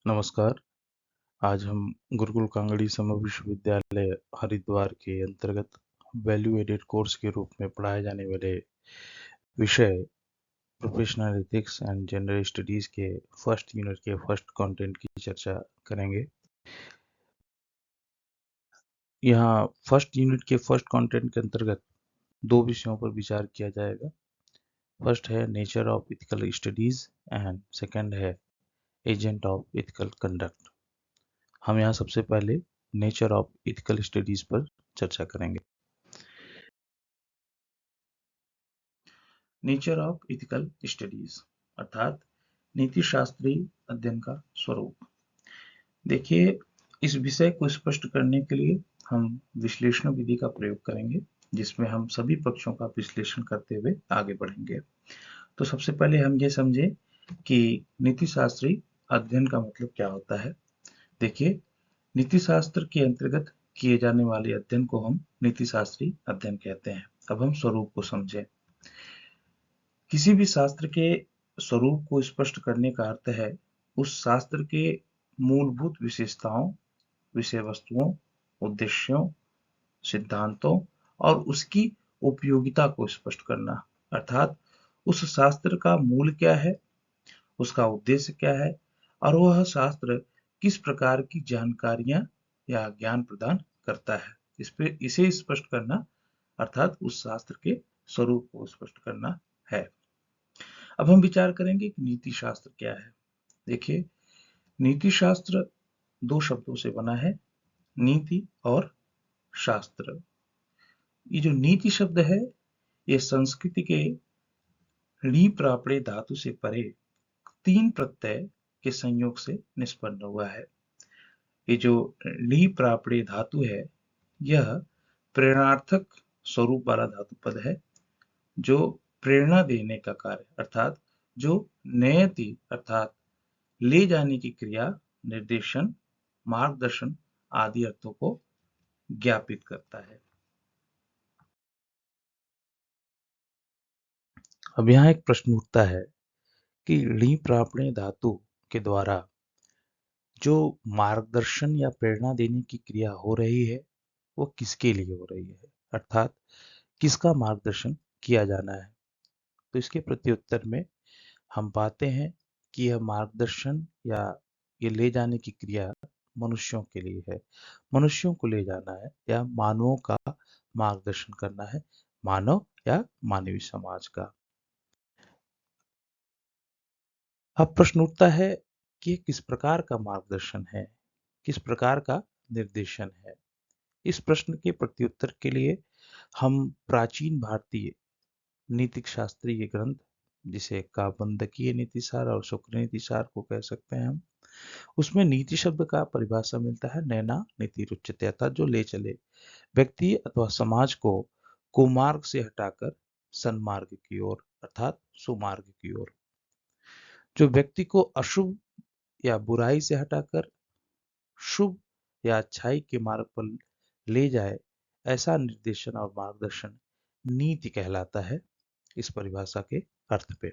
नमस्कार। आज हम गुरुकुल कांगड़ी समग्र विश्वविद्यालय हरिद्वार के अंतर्गत वैल्यू एडेड कोर्स के रूप में पढ़ाए जाने वाले विषय professional ethics and gender studies के फर्स्ट यूनिट के फर्स्ट कंटेंट की चर्चा करेंगे। यहाँ फर्स्ट यूनिट के फर्स्ट कंटेंट के अंतर्गत दो विषयों पर विचार किया जाएगा। फर्स्ट है nature of ethical studies and second है एजेंट ऑफ इथिकल कंडक्ट। हम यहाँ सबसे पहले नेचर ऑफ इथिकल स्टडीज पर चर्चा करेंगे। नेचर ऑफ इथिकल स्टडीज अर्थात नीति शास्त्रीय अध्ययन का स्वरूप। देखिए, इस विषय को स्पष्ट करने के लिए हम विश्लेषण विधि का प्रयोग करेंगे, जिसमें हम सभी पक्षों का विश्लेषण करते हुए आगे बढ़ेंगे। तो सबसे पहले हम ये समझें कि नीति शास्त्रीय अध्ययन का मतलब क्या होता है। देखिए, नीति शास्त्र के अंतर्गत किए जाने वाले अध्ययन को हम नीति शास्त्रीय अध्ययन कहते हैं। अब हम स्वरूप को समझें। किसी भी शास्त्र के स्वरूप को स्पष्ट करने का अर्थ है उस शास्त्र के मूलभूत विशेषताओं, विषय वस्तुओं, उद्देश्यों, सिद्धांतों और उसकी उपयोगिता को स्पष्ट करना। अर्थात उस शास्त्र का मूल क्या है, उसका उद्देश्य क्या है और वह शास्त्र किस प्रकार की जानकारियां या ज्ञान प्रदान करता है, इसे स्पष्ट करना अर्थात उस शास्त्र के स्वरूप को स्पष्ट करना है। अब हम विचार करेंगे कि नीति शास्त्र क्या है। देखिए, नीति शास्त्र दो शब्दों से बना है, नीति और शास्त्र। ये जो नीति शब्द है, ये संस्कृत के णी प्रापड़े धातु से परे तीन प्रत्यय के संयोग से निष्पन्न हुआ है। ये जो णी प्रापड़े धातु है, यह प्रेरणार्थक स्वरूप वाला धातु पद है, जो प्रेरणा देने का कार्य अर्थात जो नयति अर्थात ले जाने की क्रिया, निर्देशन, मार्गदर्शन आदि अर्थों को ज्ञापित करता है। अब यहाँ एक प्रश्न उठता है कि णी प्रापणे धातु के द्वारा जो मार्गदर्शन या प्रेरणा देने की क्रिया हो रही है, वो किसके लिए हो रही है, अर्थात किसका मार्गदर्शन किया जाना है। तो इसके प्रत्युत्तर में हम पाते हैं कि यह मार्गदर्शन या ये ले जाने की क्रिया मनुष्यों के लिए है। मनुष्यों को ले जाना है या मानवों का मार्गदर्शन करना है, मानव या मानवीय समाज का। अब प्रश्न उठता है कि ये किस प्रकार का मार्गदर्शन है, किस प्रकार का निर्देशन है। इस प्रश्न के प्रत्युत्तर के लिए हम प्राचीन भारतीय नीतिक शास्त्रीय ग्रंथ, जिसे काबंदकीय नीतिसार और शुक्र नीतिसार को कह सकते हैं हम, उसमें नीति शब्द का परिभाषा मिलता है नैना नीति रुच्यते, अर्थात जो ले चले, व्यक्ति अथवा समाज को कुमार्ग से हटाकर सन्मार्ग की ओर अर्थात सुमार्ग की ओर, जो व्यक्ति को अशुभ या बुराई से हटाकर शुभ या अच्छाई के मार्ग पर ले जाए, ऐसा निर्देशन और मार्गदर्शन नीति कहलाता है। इस परिभाषा के अर्थ पे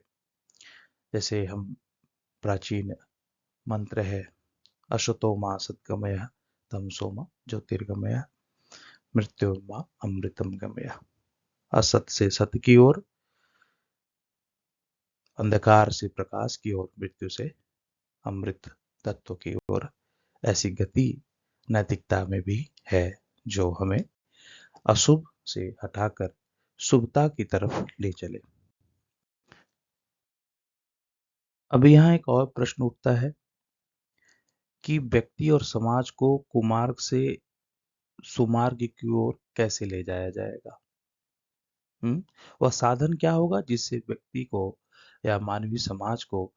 जैसे हम प्राचीन मंत्र है, अशतो मा सद्गमय तमसो मा ज्योतिर्गमय मृत्योर्मा अमृतम गमय। असत से सत्य की ओर, अंधकार से प्रकाश की ओर, मृत्यु से अमृत तत्व की ओर, ऐसी गति नैतिकता में भी है, जो हमें अशुभ से हटाकर शुभता की तरफ ले चले। अब यहाँ एक और प्रश्न उठता है कि व्यक्ति और समाज को कुमार्ग से सुमार्ग की ओर कैसे ले जाया जाएगा। वह साधन क्या होगा जिससे व्यक्ति को या मानवीय समाज को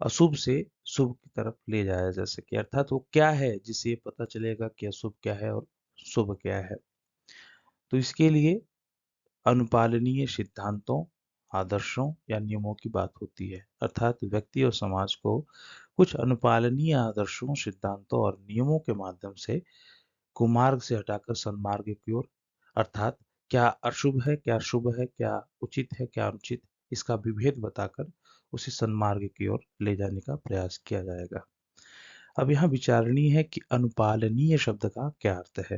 अशुभ से शुभ की तरफ ले जाया जा सके, अर्थात वो क्या है जिससे ये पता चलेगा कि अशुभ क्या है और शुभ क्या है। तो इसके लिए अनुपालनीय सिद्धांतों, आदर्शों या नियमों की बात होती है, अर्थात व्यक्ति और समाज को कुछ अनुपालनीय आदर्शों, सिद्धांतों और नियमों के माध्यम से कुमार्ग से हटाकर सन्मार्ग की ओर, अर्थात क्या अशुभ है, क्या शुभ है, क्या उचित है, क्या अनुचित, इसका विभेद बताकर उसे सन्मार्ग की ओर ले जाने का प्रयास किया जाएगा। अब यहाँ विचारणीय है कि अनुपालनीय शब्द का क्या अर्थ है।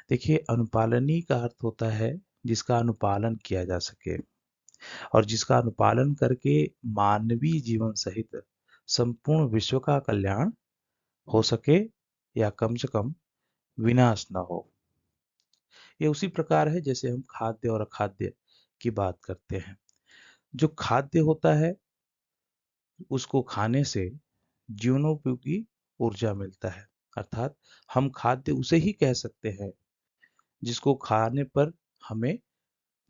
देखिए, अनुपालनीय का अर्थ होता है जिसका अनुपालन किया जा सके और जिसका अनुपालन करके मानवीय जीवन सहित संपूर्ण विश्व का कल्याण हो सके या कम से कम विनाश न हो। ये उसी प्रकार है जैसे हम खाद्य और अखाद्य की बात करते हैं। जो खाद्य होता है उसको खाने से जीवनोपयोगी ऊर्जा मिलता है, अर्थात हम खाद्य उसे ही कह सकते हैं जिसको खाने पर हमें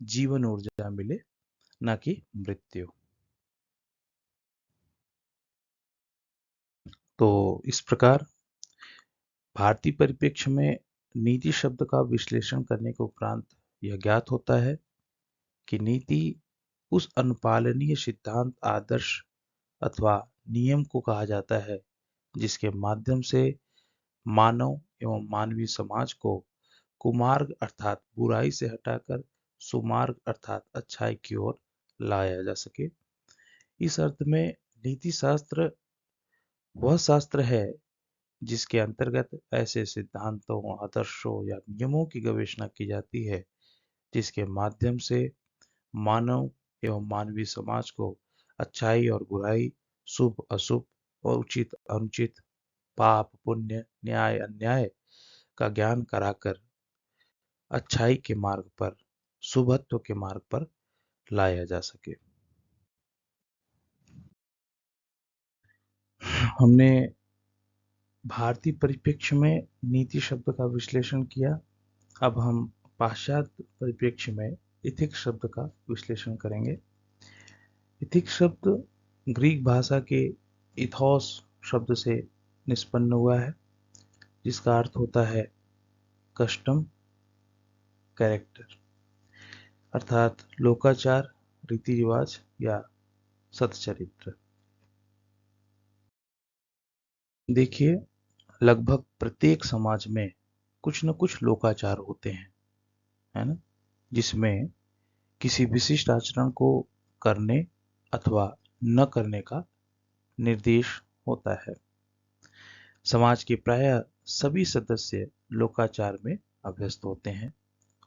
जीवन ऊर्जा मिले, ना कि मृत्यु। तो इस प्रकार भारतीय परिप्रेक्ष्य में नीति शब्द का विश्लेषण करने के उपरांत यह ज्ञात होता है कि नीति उस अनुपालनीय सिद्धांत, आदर्श अथवा नियम को कहा जाता है जिसके माध्यम से मानव एवं मानवीय समाज को कुमार्ग अर्थात बुराई से हटाकर सुमार्ग अर्थात अच्छाई की ओर लाया जा सके। इस अर्थ में नीति शास्त्र वह शास्त्र है जिसके अंतर्गत ऐसे सिद्धांतों, आदर्शों या नियमों की गवेषणा की जाती है जिसके माध्यम से मानव एवं मानवीय समाज को अच्छाई और बुराई, शुभ अशुभ और उचित अनुचित, पाप पुण्य, न्याय अन्याय का ज्ञान कराकर अच्छाई के मार्ग पर, शुभत्व के मार्ग पर लाया जा सके। हमने भारतीय परिप्रेक्ष्य में नीति शब्द का विश्लेषण किया। अब हम पाश्चात्य परिप्रेक्ष्य में इथिक्स शब्द का विश्लेषण करेंगे। इथिक्स शब्द ग्रीक भाषा के इथोस शब्द से निष्पन्न हुआ है जिसका अर्थ होता है कस्टम, कैरेक्टर, अर्थात लोकाचार, रीति रिवाज या सत्चरित्र। देखिए, लगभग प्रत्येक समाज में कुछ न कुछ लोकाचार होते हैं, है ना, जिसमें किसी विशिष्ट आचरण को करने अथवा न करने का निर्देश होता है। समाज के प्रायः सभी सदस्य लोकाचार में अभ्यस्त होते हैं।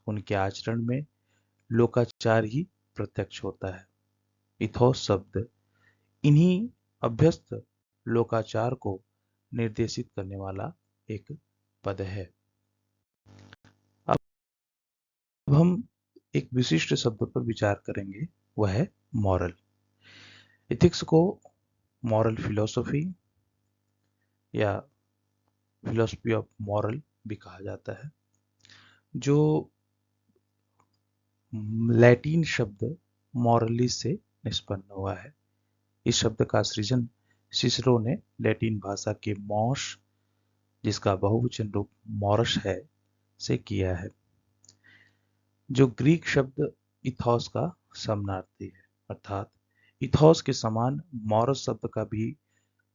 उनके आचरण में लोकाचार ही प्रत्यक्ष होता है। इथोस शब्द इन्हीं अभ्यस्त लोकाचार को निर्देशित करने वाला एक पद है। अब हम एक विशिष्ट शब्द पर विचार करेंगे, वह है मॉरल। एथिक्स को मॉरल फिलॉसफी या फिलॉसफी ऑफ मॉरल भी कहा जाता है, जो लैटिन शब्द मॉरलिस से निष्पन्न हुआ है। इस शब्द का सृजन सिसरो ने लैटिन भाषा के मॉस, जिसका बहुवचन रूप मॉरस है, से किया है, जो ग्रीक शब्द इथॉस का समानार्थी है। अर्थात इथॉस के समान मॉरस शब्द का भी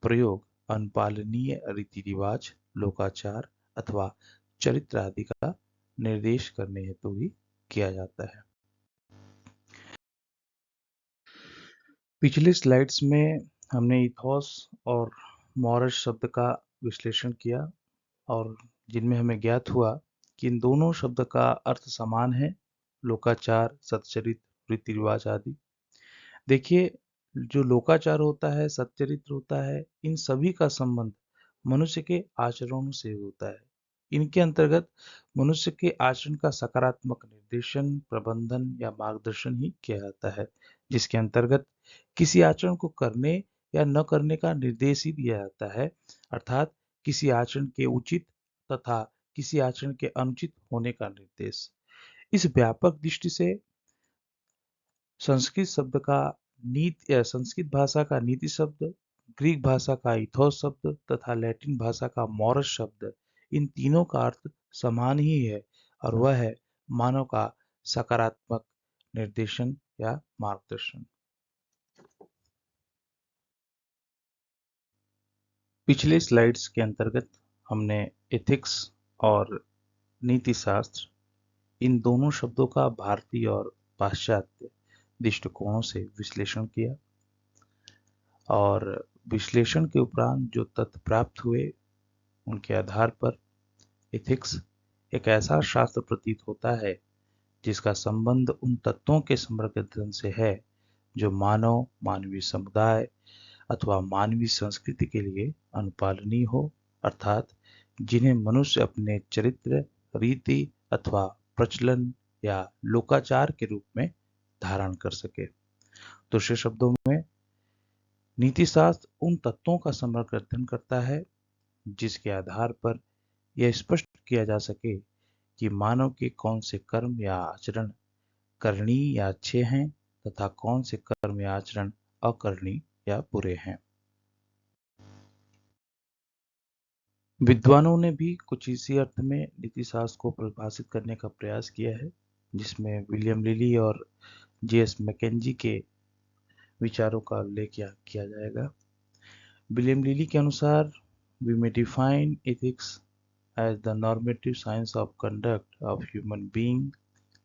प्रयोग अनुपालनीय रीति रिवाज, लोकाचार अथवा चरित्र आदि का निर्देश करने हेतु ही किया जाता है। पिछले स्लाइड्स में हमने इथॉस और मॉरस शब्द का विश्लेषण किया और जिनमें हमें ज्ञात हुआ कि इन दोनों शब्द का अर्थ समान है, लोकाचार, सच्चरित्र, रीति रिवाज आदि। देखिए, जो लोकाचार होता है, सच्चरित्र होता है, इन सभी का संबंध मनुष्य के आचरणों से होता है। इनके अंतर्गत मनुष्य के आचरण का सकारात्मक निर्देशन, प्रबंधन या मार्गदर्शन ही किया जाता है, जिसके अंतर्गत किसी आचरण को करने या न करने का निर्देश ही दिया जाता है, अर्थात किसी आचरण के उचित तथा किसी आचरण के अनुचित होने का निर्देश। इस व्यापक दृष्टि से संस्कृत भाषा का नीति शब्द, ग्रीक भाषा का इथोस शब्द तथा लैटिन भाषा का मॉरस शब्द, इन तीनों का अर्थ समान ही है और वह है मानव का सकारात्मक निर्देशन या मार्गदर्शन। पिछले स्लाइड्स के अंतर्गत हमने एथिक्स और नीति शास्त्र, इन दोनों शब्दों का भारतीय और पाश्चात्य दृष्टिकोणों से विश्लेषण किया और विश्लेषण के उपरांत जो तथ्य प्राप्त हुए उनके आधार पर एथिक्स एक ऐसा शास्त्र प्रतीत होता है जिसका संबंध उन तत्वों के समग्र अध्ययन से है जो मानवीय समुदाय अथवा मानवीय संस्कृति के लिए अनुपालनीय हो, अर्थात जिन्हें मनुष्य अपने चरित्र, रीति अथवा प्रचलन या लोकाचार के रूप में धारण कर सके। दूसरे शब्दों में, नीति शास्त्र उन तत्वों का समग्र अध्ययन करता है जिसके आधार पर यह स्पष्ट किया जा सके कि मानव के कौन से कर्म या आचरण करणीय या अच्छे हैं तथा कौन से कर्म या आचरण अकरणीय या बुरे हैं। विद्वानों ने भी कुछ इसी अर्थ में नीति शास्त्र को परिभाषित करने का प्रयास किया है, जिसमें विलियम लिली और जे.एस. मैकेंजी के विचारों का उल्लेख किया जाएगा। विलियम लिली के अनुसार, we may define ethics as the normative science of conduct of human beings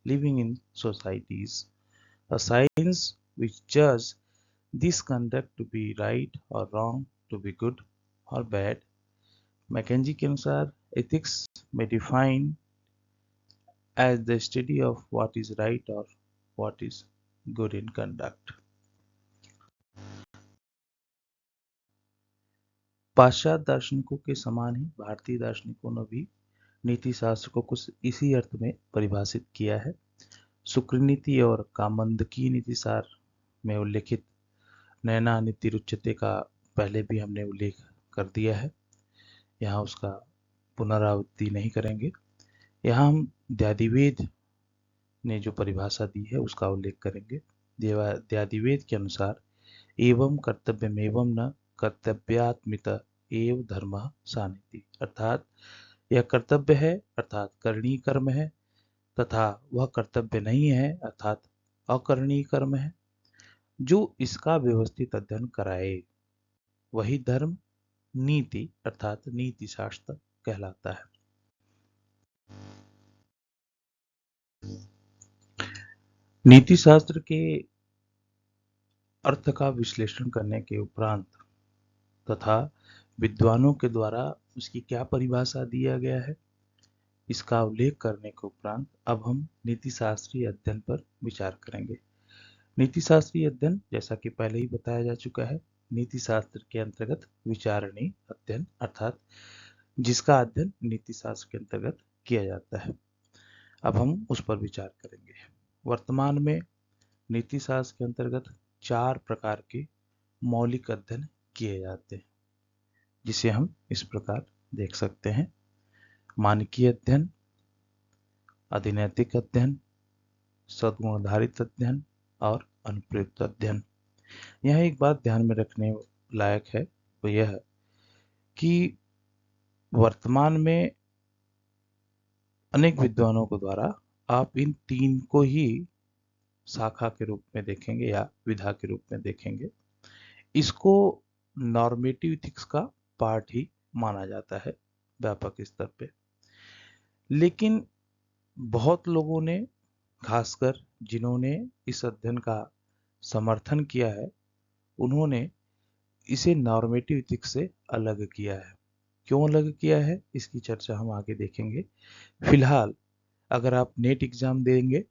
living in societies, a science which judges this conduct to be right or wrong, to be good or bad. Mackenzie के अनुसार, ethics may define as the study of what is right or what is good in conduct. पाश्चात्य दार्शनिकों के समान ही भारतीय दार्शनिकों ने भी नीति शास्त्र को कुछ इसी अर्थ में परिभाषित किया है। शुक्रनीति और कामंदकी नीति सार में उल्लेखित नैना नीति रुच्यते का पहले भी हमने उल्लेख कर दिया है, यहाँ उसका पुनरावृत्ति नहीं करेंगे। यहाँ हम द्यादिवेद ने जो परिभाषा दी है उसका उल्लेख करेंगे। द्यादिवेद के अनुसार, एवं कर्तव्यमेवं न कर्तव्यात्मित एव धर्मः सानिति, अर्थात यह कर्तव्य है अर्थात करणीय कर्म है, तथा वह कर्तव्य नहीं है अर्थात अकरणीय कर्म है। जो इसका व्यवस्थित अध्ययन कराए वही धर्म नीति अर्थात नीति शास्त्र कहलाता है। नीति शास्त्र के अर्थ का विश्लेषण करने के उपरांत तथा विद्वानों के द्वारा उसकी क्या परिभाषा दिया गया है, इसका उल्लेख करने के उपरांत अब हम नीति शास्त्रीय अध्ययन पर विचार करेंगे। नीति शास्त्रीय अध्ययन, जैसा कि पहले ही बताया जा चुका है, नीति शास्त्र के अंतर्गत विचारणीय अध्ययन अर्थात जिसका अध्ययन नीति शास्त्र के अंतर्गत किया जाता है। अब हम उस पर विचार करेंगे। वर्तमान में नीति शास्त्र के अंतर्गत 4 प्रकार के मौलिक अध्ययन किए जाते हैं, जिसे हम इस प्रकार देख सकते हैं: मानकीय अध्ययन, अधिनैतिक अध्ययन, सद्गुणाधारित अध्ययन और अनुप्रयुक्त अध्ययन। यह एक बात ध्यान में रखने लायक है, वो यह है कि वर्तमान में अनेक विद्वानों के द्वारा आप इन 3 को ही शाखा के रूप में देखेंगे या विधा के रूप में देखेंगे। इसको नॉर्मेटिव इथिक्स का पार्ट ही माना जाता है व्यापक स्तर पे, लेकिन बहुत लोगों ने, खासकर जिन्होंने इस अध्ययन का समर्थन किया है, उन्होंने इसे नॉर्मेटिव इथिक्स से अलग किया है। क्यों अलग किया है, इसकी चर्चा हम आगे देखेंगे। फिलहाल अगर आप नेट एग्जाम देंगे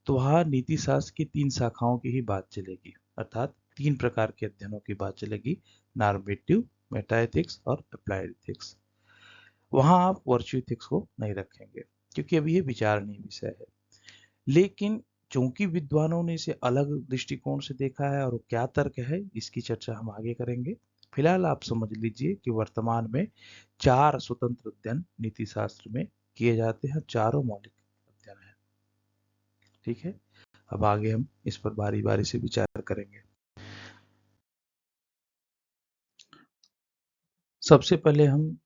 तो वहाँ नीति शास्त्र की 3 शाखाओं की ही बात चलेगी, अर्थात 3 प्रकार के अध्ययनों की बात चलेगी: नॉर्मेटिव, मेटा एथिक्स और अप्लाइड एथिक्स। वहाँ आप वर्चू एथिक्स को नहीं रखेंगे क्योंकि अभी ये विचारणीय विषय है। लेकिन चूंकि विद्वानों ने इसे अलग दृष्टिकोण से देखा है और क्या तर्क है, इसकी चर्चा हम आगे करेंगे। फिलहाल आप समझ लीजिए कि वर्तमान में 4 स्वतंत्र अध्ययन नीति शास्त्र में किए जाते हैं, चारों मौलिक अध्ययन है। ठीक है, अब आगे हम इस पर बारी बारी से विचार करेंगे। सबसे पहले हम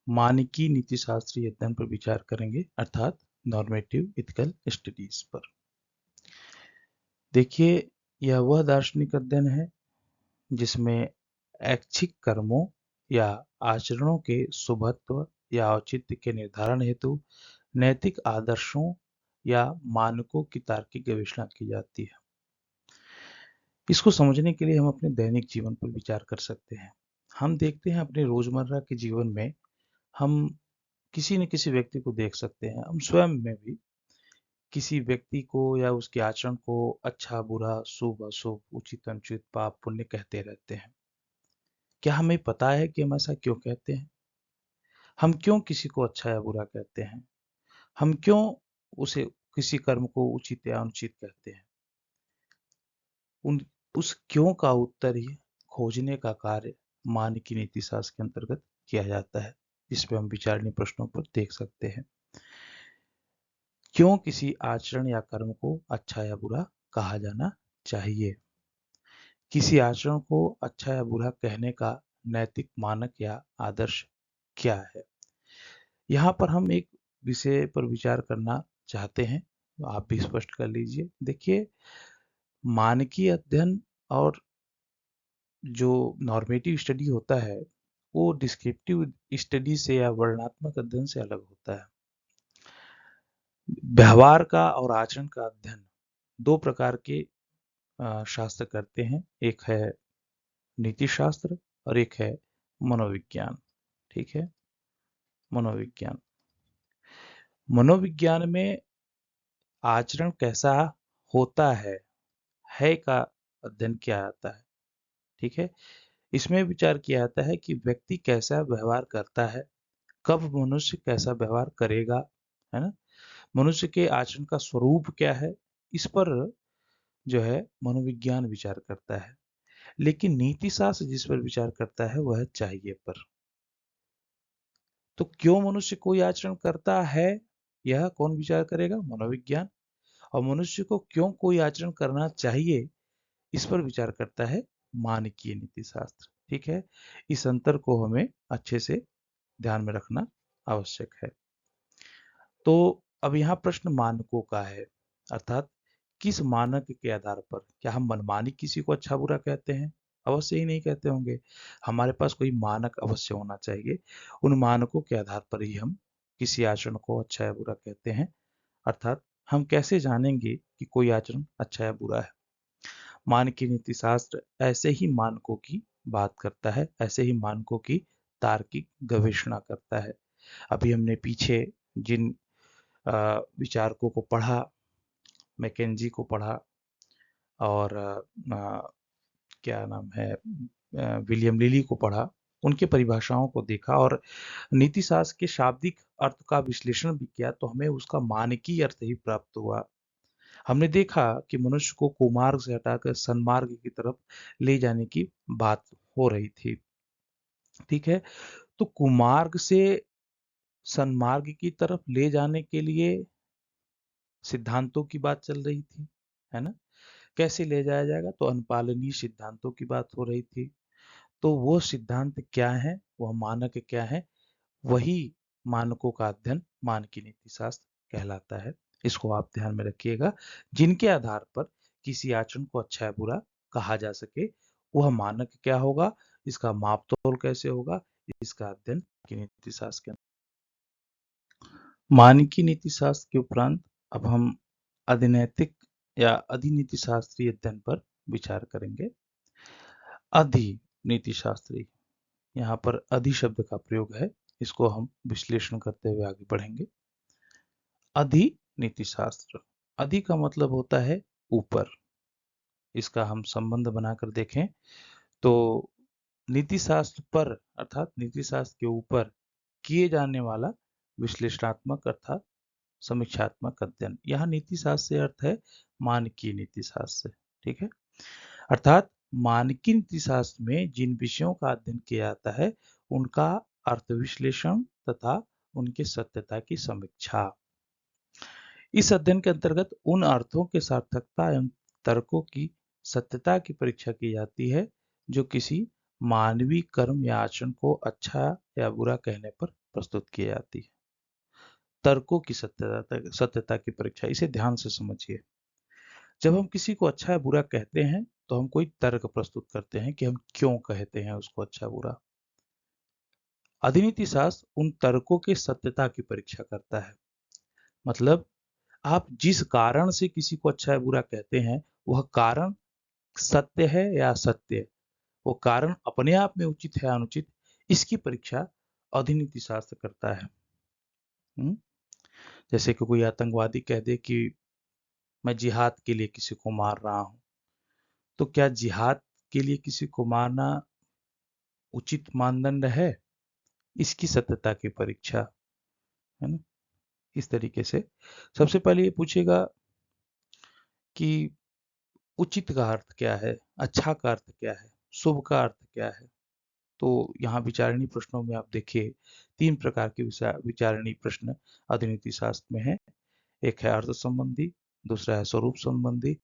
मानकीय नीति शास्त्रीय अध्ययन पर विचार करेंगे, अर्थात नॉर्मेटिव इथिकल स्टडीज पर। देखिए, यह वह दार्शनिक अध्ययन है जिसमें ऐच्छिक कर्मों या आचरणों के शुभत्व या औचित्य के निर्धारण हेतु नैतिक आदर्शों या मानकों की तार्किक गवेषणा की जाती है। इसको समझने के लिए हम अपने दैनिक जीवन पर विचार कर सकते हैं। हम देखते हैं अपने रोजमर्रा के जीवन में हम किसी न किसी व्यक्ति को देख सकते हैं, हम स्वयं में भी किसी व्यक्ति को या उसके आचरण को अच्छा बुरा शुभ अशुभ उचित अनुचित पाप पुण्य कहते रहते हैं। क्या हमें पता है कि हम ऐसा क्यों कहते हैं? हम क्यों किसी को अच्छा या बुरा कहते हैं? हम क्यों उसे किसी कर्म को उचित या अनुचित कहते हैं? उन उस क्यों का उत्तर ही खोजने का कार्य मानकीय नीति शास्त्र के अंतर्गत किया जाता है, जिस पे हम विचारणीय प्रश्नों पर देख सकते हैं। क्यों किसी आचरण या कर्म को अच्छा या बुरा कहा जाना चाहिए? किसी आचरण को अच्छा या बुरा कहने का नैतिक मानक या आदर्श क्या है? यहाँ पर हम एक विषय पर विचार करना चाहते हैं, तो आप भी स्पष्ट कर लीजिए। देखिए, मानकीय अध्ययन और जो नॉर्मेटिव स्टडी होता है, वो डिस्क्रिप्टिव स्टडी से या वर्णनात्मक अध्ययन से अलग होता है। व्यवहार का और आचरण का अध्ययन दो प्रकार के शास्त्र करते हैं। एक है नीति शास्त्र और एक है मनोविज्ञान। ठीक है, मनोविज्ञान। मनोविज्ञान में आचरण कैसा होता है का अध्ययन किया जाता है। ठीक है, इसमें विचार किया जाता है कि व्यक्ति कैसा व्यवहार करता है, कब मनुष्य कैसा व्यवहार करेगा, है ना? मनुष्य के आचरण का स्वरूप क्या है, इस पर जो है मनोविज्ञान विचार करता है। लेकिन नीति शास्त्र जिस पर विचार करता है वह चाहिए पर। तो क्यों मनुष्य कोई आचरण करता है, यह कौन विचार करेगा? मनोविज्ञान। और मनुष्य को क्यों कोई आचरण करना चाहिए, इस पर विचार करता है मानकीय नीति शास्त्र। ठीक है, इस अंतर को हमें अच्छे से ध्यान में रखना आवश्यक है। तो अब यहाँ प्रश्न मानकों का है, अर्थात किस मानक के आधार पर? क्या हम मनमानी किसी को अच्छा बुरा कहते हैं? अवश्य ही नहीं कहते होंगे। हमारे पास कोई मानक अवश्य होना चाहिए। उन मानकों के आधार पर ही हम किसी आचरण को अच्छा या बुरा कहते हैं। अर्थात हम कैसे जानेंगे कि कोई आचरण अच्छा या बुरा है? मानकीय नीति शास्त्र ऐसे ही मानकों की बात करता है, ऐसे ही मानकों की तार्किक गवेषणा करता है। अभी हमने पीछे जिन विचारकों को पढ़ा, मैकेंजी को पढ़ा और क्या नाम है, विलियम लिली को पढ़ा, उनके परिभाषाओं को देखा और नीति शास्त्र के शाब्दिक अर्थ का विश्लेषण भी किया, तो हमें उसका मानकीय अर्थ ही प्राप्त हुआ। हमने देखा कि मनुष्य को कुमार्ग से हटाकर सन्मार्ग की तरफ ले जाने की बात हो रही थी। ठीक है, तो कुमार्ग से सन्मार्ग की तरफ ले जाने के लिए सिद्धांतों की बात चल रही थी, है ना? कैसे ले जाया जाएगा? तो अनुपालनीय सिद्धांतों की बात हो रही थी। तो वो सिद्धांत क्या है, वह मानक क्या है, वही मानकों का अध्ययन मानकीय नीति शास्त्र कहलाता है। इसको आप ध्यान में रखिएगा। जिनके आधार पर किसी आचरण को अच्छा या बुरा कहा जा सके, वह मानक क्या होगा, इसका मापतोल कैसे होगा, इसका अध्ययन मानकीय नीति शास्त्र के। मानकीय नीति शास्त्र के उपरांत अब हम अधिनैतिक या अधिनीति शास्त्रीय अध्ययन पर विचार करेंगे। अधिनीति शास्त्री, यहाँ पर अधि शब्द का प्रयोग है, इसको हम विश्लेषण करते हुए आगे बढ़ेंगे। अधिनीति शास्त्र, अधि का मतलब होता है ऊपर। इसका हम संबंध बनाकर देखें तो नीति शास्त्र पर अर्थात नीति शास्त्र के ऊपर किए जाने वाला विश्लेषणात्मक अर्थात समीक्षात्मक अध्ययन। यहाँ नीति शास्त्र से अर्थ है मानकीय नीति शास्त्र से। ठीक है, अर्थात मानकीय नीति शास्त्र में जिन विषयों का अध्ययन किया जाता है, उनका अर्थ विश्लेषण तथा उनके सत्यता की समीक्षा। इस अध्ययन के अंतर्गत उन अर्थों के सार्थकता एवं तर्कों की सत्यता की परीक्षा की जाती है जो किसी मानवीय कर्म या आचरण को अच्छा या बुरा कहने पर प्रस्तुत की जाती है। तर्कों की सत्यता की परीक्षा, इसे ध्यान से समझिए। जब हम किसी को अच्छा या बुरा कहते हैं तो हम कोई तर्क प्रस्तुत करते हैं कि हम क्यों कहते हैं उसको अच्छा बुरा। अधिनीति शास्त्र उन तर्कों की सत्यता की परीक्षा करता है। मतलब आप जिस कारण से किसी को अच्छा या बुरा कहते हैं, वह कारण सत्य है या असत्य, वो कारण अपने आप में उचित है या अनुचित, इसकी परीक्षा अधिनीति शास्त्र करता है। जैसे कि कोई आतंकवादी कह दे कि मैं जिहाद के लिए किसी को मार रहा हूं, तो क्या जिहाद के लिए किसी को मारना उचित मानदंड है? इसकी सत्यता की परीक्षा, है ना। इस तरीके से सबसे पहले ये पूछेगा कि उचित का अर्थ क्या है, अच्छा का अर्थ क्या है, शुभ का अर्थ क्या है। तो यहाँ विचारणीय प्रश्नों में आप देखिए 3 प्रकार के विचारणीय प्रश्न अधिनीति शास्त्र में है। एक है अर्थ संबंधी, दूसरा है स्वरूप संबंधी,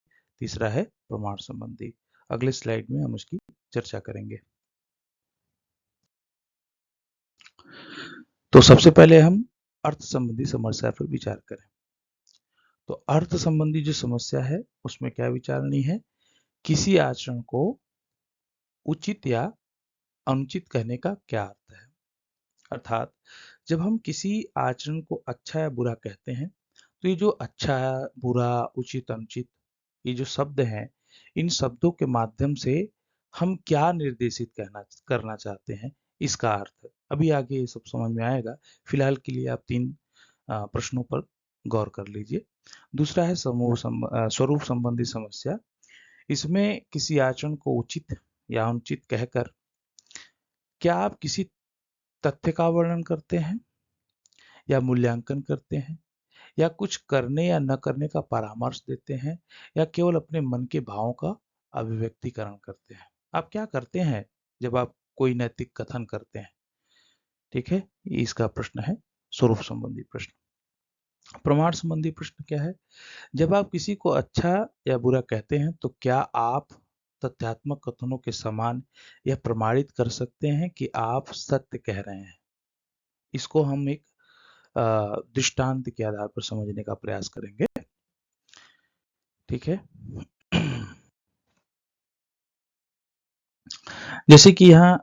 तीसरा है प्रमाण संबंधी। अगले स्लाइड में हम उसकी चर्चा करेंगे। तो सबसे पहले हम अर्थ संबंधी समस्या पर विचार करें। तो अर्थ संबंधी जो समस्या है उसमें क्या विचारणी है, किसी आचरण को उचित या अनुचित कहने का क्या अर्थ है। अर्थात जब हम किसी आचरण को अच्छा या बुरा कहते हैं, तो ये जो अच्छा, बुरा, उचित, अनुचित, ये जो शब्द हैं, इन शब्दों के माध्यम से हम क्या निर्देशित करना चाहते हैं, इसका अर्थ अभी आगे ये सब समझ में आएगा। फिलहाल के लिए आप 3 प्रश्नों पर गौर कर लीजिए। दूसरा है स्वरूप संबंधी समस्या। इसमें किसी आचरण को उचित या अनुचित कहकर क्या आप किसी तथ्य का वर्णन करते हैं या मूल्यांकन करते हैं, या कुछ करने या न करने का परामर्श देते हैं, या केवल अपने मन के भावों का अभिव्यक्तिकरण करते हैं। आप क्या करते हैं जब आप कोई नैतिक कथन करते हैं? ठीक है, इसका प्रश्न है स्वरूप संबंधी प्रश्न। प्रमाण संबंधी प्रश्न क्या है, जब आप किसी को अच्छा या बुरा कहते हैं तो क्या आप तथ्यात्मक कथनों के समान यह प्रमाणित कर सकते हैं कि आप सत्य कह रहे हैं। इसको हम एक दृष्टांत के आधार पर समझने का प्रयास करेंगे। ठीक है। जैसे कि यहाँ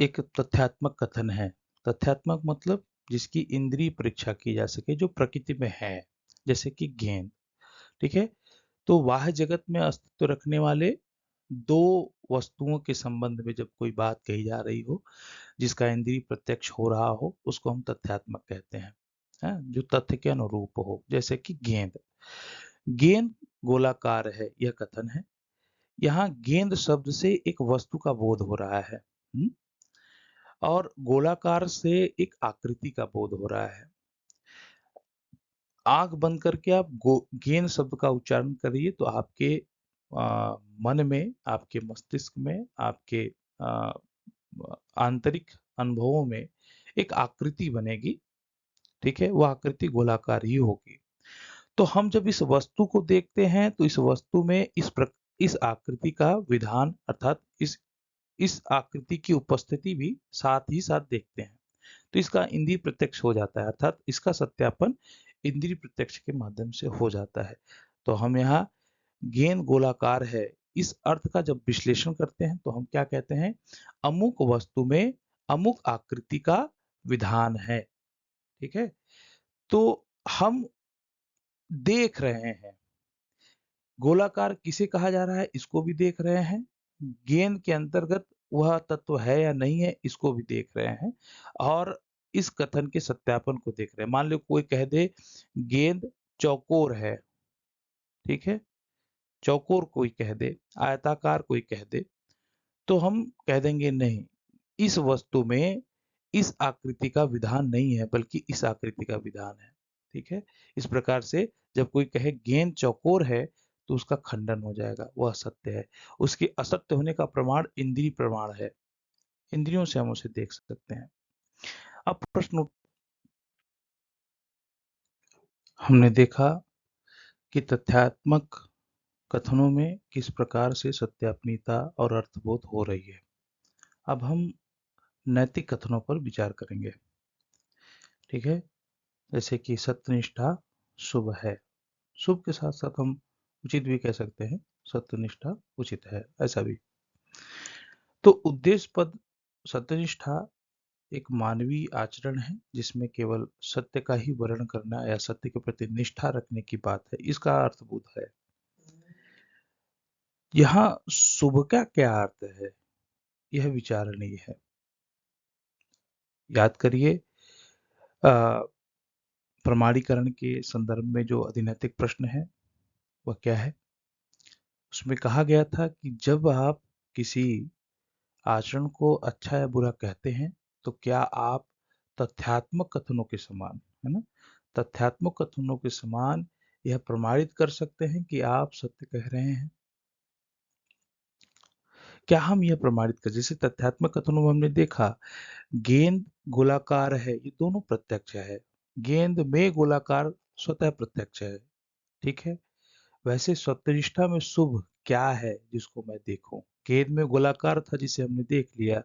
एक तथ्यात्मक कथन है। तथ्यात्मक मतलब जिसकी इंद्रिय परीक्षा की जा सके, जो प्रकृति में है, जैसे कि गेंद। ठीक है। तो बाह्य जगत में अस्तित्व रखने वाले 2 वस्तुओं के संबंध में जब कोई बात कही जा रही हो, जिसका इंद्रिय प्रत्यक्ष हो रहा हो, उसको हम तथ्यात्मक कहते हैं। जो तथ्य के अनुरूप हो, जैसे कि गेंद। गेंद गोलाकार है, यह कथन है। यहाँ गेंद शब्द से एक वस्तु का बोध हो रहा है। और गोलाकार से एक आकृति का बोध हो रहा है। आंख बंद करके आप गेंद शब्द का उच्चारण करिए तो आपके मन में, आपके मस्तिष्क में, आपके आंतरिक अनुभवों में एक आकृति बनेगी। ठीक है, वह आकृति गोलाकार ही होगी। तो हम जब इस वस्तु को देखते हैं तो इस वस्तु में इस आकृति का विधान, अर्थात इस आकृति की उपस्थिति भी साथ ही साथ देखते हैं। तो इसका इंद्रिय प्रत्यक्ष हो जाता है, अर्थात इसका सत्यापन इंद्रिय प्रत्यक्ष के माध्यम से हो जाता है। तो हम यहाँ गेंद गोलाकार है, इस अर्थ का जब विश्लेषण करते हैं तो हम क्या कहते हैं, अमुक वस्तु में अमुक आकृति का विधान है। ठीक है। तो हम देख रहे हैं, गोलाकार किसे कहा जा रहा है इसको भी देख रहे हैं, गेंद के अंतर्गत वह तत्व है या नहीं है इसको भी देख रहे हैं, और इस कथन के सत्यापन को देख रहे हैं। मान लो कोई कह दे गेंद चौकोर है। ठीक है, चौकोर कोई कह दे, आयताकार कोई कह दे, तो हम कह देंगे नहीं, इस वस्तु में इस आकृति का विधान नहीं है, बल्कि इस आकृति का विधान है। ठीक है। इस प्रकार से जब कोई कहे गेंद चौकोर है तो उसका खंडन हो जाएगा, वह सत्य है। उसके असत्य होने का प्रमाण इंद्रिय प्रमाण है, इंद्रियों से हम उसे देख सकते हैं। अब प्रश्न, हमने देखा कि तथ्यात्मक कथनों में किस प्रकार से सत्यापनीयता और अर्थबोध हो रही है। अब हम नैतिक कथनों पर विचार करेंगे। ठीक है, जैसे कि सत्यनिष्ठा शुभ है। शुभ के साथ साथ हम उचित भी कह सकते हैं, सत्यनिष्ठा उचित है, ऐसा भी। तो उद्देश्य पद सत्यनिष्ठा एक मानवीय आचरण है जिसमें केवल सत्य का ही वर्णन करना या सत्य के प्रति निष्ठा रखने की बात है, इसका अर्थबोध है। यहाँ शुभ का क्या अर्थ है, यह विचारणीय है। याद करिए, प्रमाणीकरण के संदर्भ में जो अधिनैतिक प्रश्न है वह क्या है। उसमें कहा गया था कि जब आप किसी आचरण को अच्छा या बुरा कहते हैं तो क्या आप तथ्यात्मक कथनों के समान, है ना, तथ्यात्मक कथनों के समान यह प्रमाणित कर सकते हैं कि आप सत्य कह रहे हैं। क्या हम यह प्रमाणित कर, जैसे तथ्यात्मक कथनों में हमने देखा गेंद गोलाकार है, ये दोनों प्रत्यक्ष है। गेंद में गोलाकार स्वतः प्रत्यक्ष है, ठीक है। वैसे सत्यनिष्ठा में शुभ क्या है जिसको मैं देखूं। गेंद में गोलाकार था जिसे हमने देख लिया,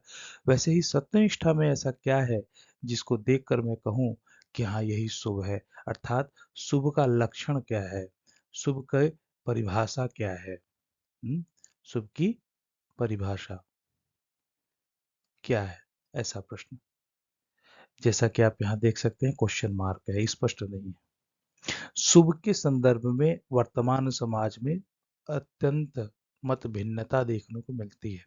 वैसे ही सत्यनिष्ठा में ऐसा क्या है जिसको देखकर मैं कहूं कि हाँ यही शुभ है। अर्थात शुभ का लक्षण क्या है, शुभ की परिभाषा क्या है। शुभ की परिभाषा क्या है, ऐसा प्रश्न। जैसा कि आप यहाँ देख सकते हैं क्वेश्चन मार्क है, स्पष्ट नहीं है। शुभ के संदर्भ में वर्तमान समाज में अत्यंत मत भिन्नता देखने को मिलती है,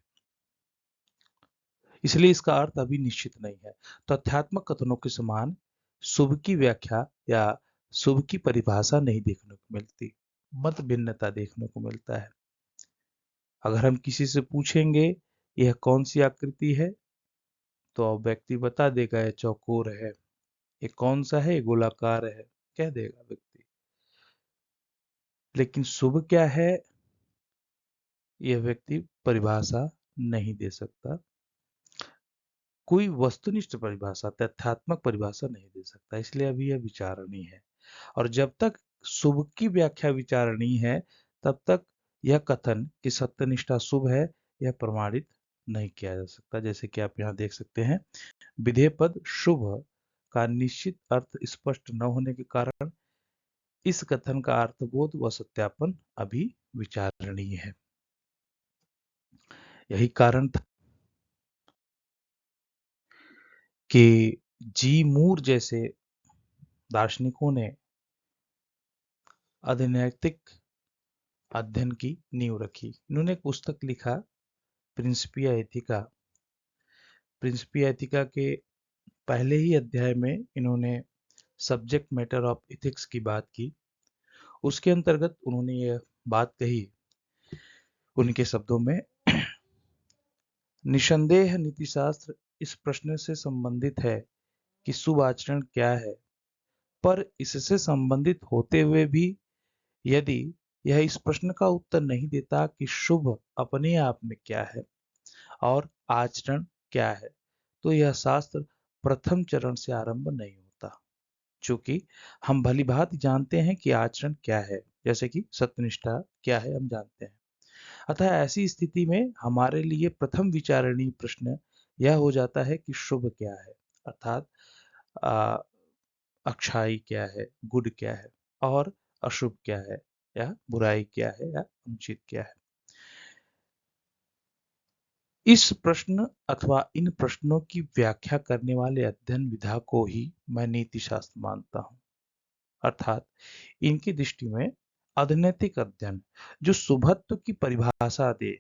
इसलिए इसका अर्थ अभी निश्चित नहीं है। तथ्यात्मक कथनों के समान शुभ की व्याख्या या शुभ की परिभाषा नहीं देखने को मिलती, मत भिन्नता देखने को मिलता है। अगर हम किसी से पूछेंगे यह कौन सी आकृति है, तो व्यक्ति बता देगा यह चौकोर है। ये कौन सा है, गोलाकार है, कह देगा व्यक्ति। लेकिन शुभ क्या है यह व्यक्ति परिभाषा नहीं दे सकता, कोई वस्तुनिष्ठ परिभाषा, तथ्यात्मक परिभाषा नहीं दे सकता, इसलिए अभी यह विचारणीय है। और जब तक शुभ की व्याख्या विचारणीय है तब तक यह कथन कि सत्यनिष्ठा शुभ है यह प्रमाणित नहीं किया जा सकता। जैसे कि आप यहाँ देख सकते हैं, विधेय पद शुभ का निश्चित अर्थ स्पष्ट न होने के कारण इस कथन का अर्थबोध व सत्यापन अभी विचारणीय है। यही कारण था कि जी मूर जैसे दार्शनिकों ने अनैतिक अध्ययन की नींव रखी। इन्होंने एक पुस्तक लिखा, प्रिंसिपिया एथिका। प्रिंसिपिया एथिका के पहले ही अध्याय में इन्होंने सब्जेक्ट मैटर ऑफ एथिक्स की बात की। उसके अंतर्गत उन्होंने यह बात कही उनके शब्दों में, निसंदेह नीतिशास्त्र इस प्रश्न से संबंधित है कि शुभ आचरण क्या है, पर इससे संबंधित होते हुए भी यदि यह इस प्रश्न का उत्तर नहीं देता कि शुभ अपने आप में क्या है और आचरण क्या है, तो यह शास्त्र प्रथम चरण से आरंभ नहीं होता। चूंकि हम भली भांति जानते हैं कि आचरण क्या है, जैसे कि सत्यनिष्ठा क्या है हम जानते हैं। अतः ऐसी स्थिति में हमारे लिए प्रथम विचारणीय प्रश्न यह हो जाता है कि शुभ क्या है, अर्थात अच्छाई क्या है, गुड क्या है, और अशुभ क्या है या बुराई क्या है या अनुचित क्या है। इस प्रश्न अथवा इन प्रश्नों की व्याख्या करने वाले अध्ययन विधा को ही मैं नीति शास्त्र मानता हूं। अर्थात इनकी दृष्टि में अनैतिक अध्ययन जो शुभत्व की परिभाषा दे,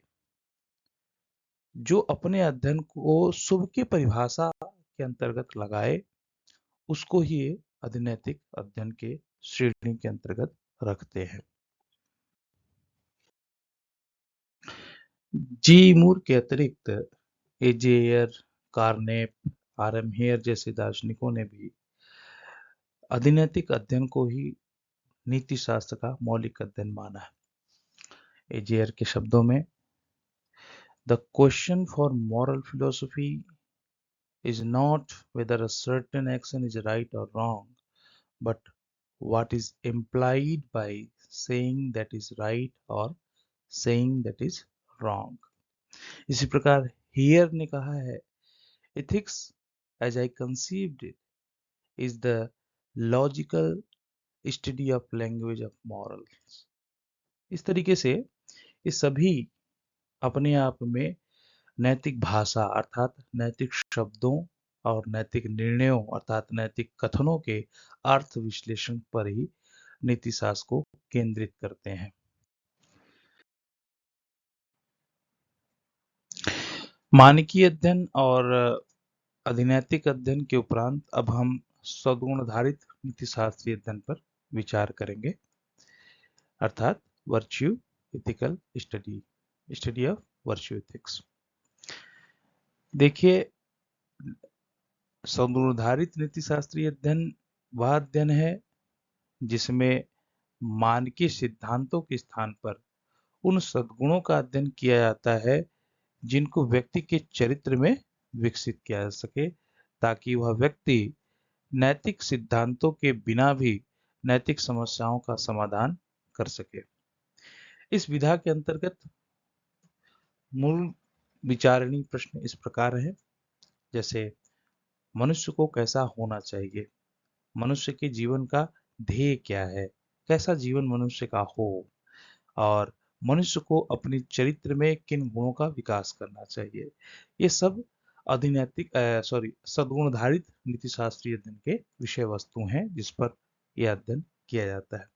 जो अपने अध्ययन को शुभ की परिभाषा के अंतर्गत लगाए, उसको ही अनैतिक अध्ययन के श्रेणी के अंतर्गत रखते हैं। जी मूर के अतिरिक्त एजेयर, कार्नेप, आर एम हेयर जैसे दार्शनिकों ने भी अनैतिक अध्ययन को ही नीति शास्त्र का मौलिक अध्ययन माना है। एजेयर के शब्दों में, the question for moral philosophy is not whether a certain action is right or wrong, but what is implied by saying that is right or saying that is wrong. इसी प्रकार हियर ने कहा है, ethics as I conceived it is the logical study of language of morals. इस तरीके से ये सभी अपने आप में नैतिक भाषा अर्थात नैतिक शब्दों और नैतिक निर्णयों अर्थात नैतिक कथनों के अर्थ विश्लेषण पर ही नीतिशास्त्र को केंद्रित करते हैं। मानकीय अध्ययन और अधिनैतिक अध्ययन के उपरांत अब हम सद्गुणाधारित नीतिशास्त्री अध्ययन पर विचार करेंगे, अर्थात virtue ethical study of virtue ethics. देखिए, सद्गुणाधारित नीतिशास्त्री अध्ययन वह अध्ययन है जिसमें मानकीय सिद्धांतों के स्थान पर उन सद्गुणों का अध्ययन किया जाता है जिनको व्यक्ति के चरित्र में विकसित किया जा सके, ताकि वह व्यक्ति नैतिक सिद्धांतों के बिना भी नैतिक समस्याओं का समाधान कर सके। इस विधा के अंतर्गत मूल विचारणीय प्रश्न इस प्रकार है, जैसे मनुष्य को कैसा होना चाहिए, मनुष्य के जीवन का ध्येय क्या है, कैसा जीवन मनुष्य का हो, और मनुष्य को अपने चरित्र में किन गुणों का विकास करना चाहिए। ये सब सद्गुणधारित नीतिशास्त्री अध्ययन के विषय वस्तु हैं जिस पर यह अध्ययन किया जाता है।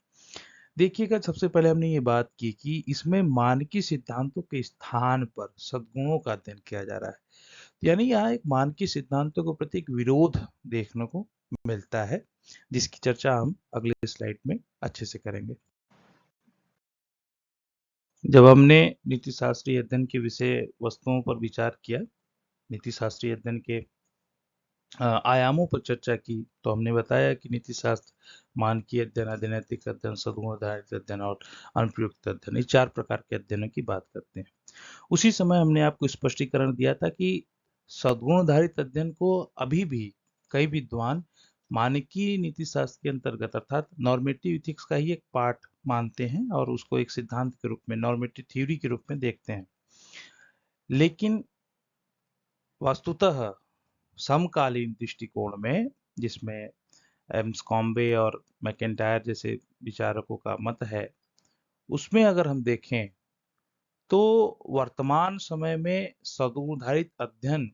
देखिएगा, सबसे पहले हमने ये बात की कि इसमें मानकीय सिद्धांतों के स्थान पर सद्गुणों का अध्ययन किया जा रहा है, यानी यहाँ एक मानकीय सिद्धांतों के प्रति एक विरोध देखने को मिलता है, जिसकी चर्चा हम अगले स्लाइड में अच्छे से करेंगे। जब हमने नीतिशास्त्री अध्ययन के विषय वस्तुओं पर विचार किया, नीतिशास्त्री अध्ययन के आयामों पर चर्चा की, तो हमने बताया कि नीतिशास्त्र मानकीय अध्ययन, अधिनैतिक अध्ययन, सद्गुणाधारित अध्ययन और अनुप्रयुक्त अध्ययन, इस 4 प्रकार के अध्ययनों की बात करते हैं। उसी समय हमने आपको स्पष्टीकरण दिया था कि सद्गुणाधारित अध्ययन को अभी भी कई विद्वान मानकीय नीतिशास्त्र के अंतर्गत अर्थात नॉर्मेटिव इथिक्स का ही एक पार्ट मानते हैं और उसको एक सिद्धांत के रूप में, नॉर्मेटिव थ्योरी के रूप में देखते हैं। लेकिन वस्तुतः समकालीन दृष्टिकोण में, जिसमें एम्स्कॉम्बे और मैकेंटायर जैसे विचारकों का मत है, उसमें अगर हम देखें तो वर्तमान समय में सद्गुणाधारित अध्ययन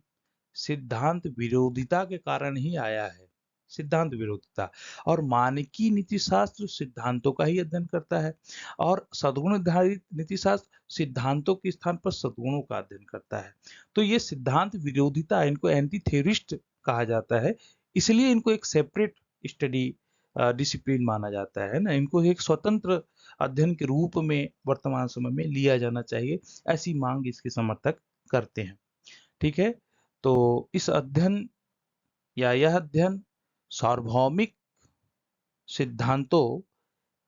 सिद्धांत विरोधिता के कारण ही आया है। सिद्धांत विरोधिता, और मानकीय नीतिशास्त्र सिद्धांतों का ही अध्ययन करता है और सद्गुणाधारित नीतिशास्त्र सिद्धांतों के स्थान पर सद्गुणों का अध्ययन करता है। तो ये सिद्धांत विरोधिता, इनको एंटी थेरिस्ट कहा जाता है, इसलिए इनको एक सेपरेट स्टडी डिसिप्लिन माना जाता है ना, इनको एक स्वतंत्र अध्ययन के रूप में वर्तमान समय में लिया जाना चाहिए, ऐसी मांग इसके समर्थक करते हैं। ठीक है, तो इस अध्ययन या यह अध्ययन सार्वभौमिक सिद्धांतों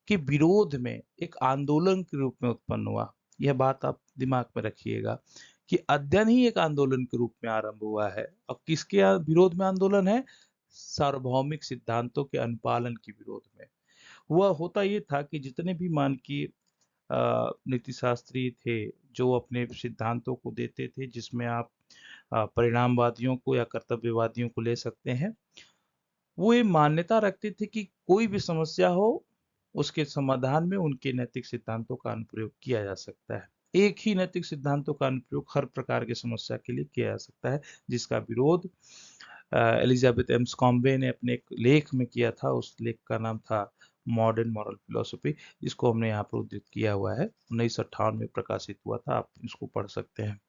के विरोध में एक आंदोलन के रूप में उत्पन्न हुआ। यह बात आप दिमाग में रखिएगा कि अध्ययन ही एक आंदोलन के रूप में आरंभ हुआ है। और किसके विरोध में आंदोलन है? सार्वभौमिक सिद्धांतों के अनुपालन के विरोध में। वह होता ये था कि जितने भी मानकीय नीतिशास्त्री थे जो अपने सिद्धांतों को देते थे, जिसमें आप परिणामवादियों को या कर्तव्यवादियों को ले सकते हैं, वो ये मान्यता रखते थे कि कोई भी समस्या हो, उसके समाधान में उनके नैतिक सिद्धांतों का अनुप्रयोग किया जा सकता है। एक ही नैतिक सिद्धांतों का अनुप्रयोग हर प्रकार की समस्या के लिए किया जा सकता है, जिसका विरोध एलिजाबेथ एम्स्कॉम्बे ने अपने एक लेख में किया था। उस लेख का नाम था मॉडर्न मॉरल फिलोसफी, जिसको हमने यहाँ पर उद्धृत किया हुआ है, 1958 में प्रकाशित हुआ था, आप इसको पढ़ सकते हैं।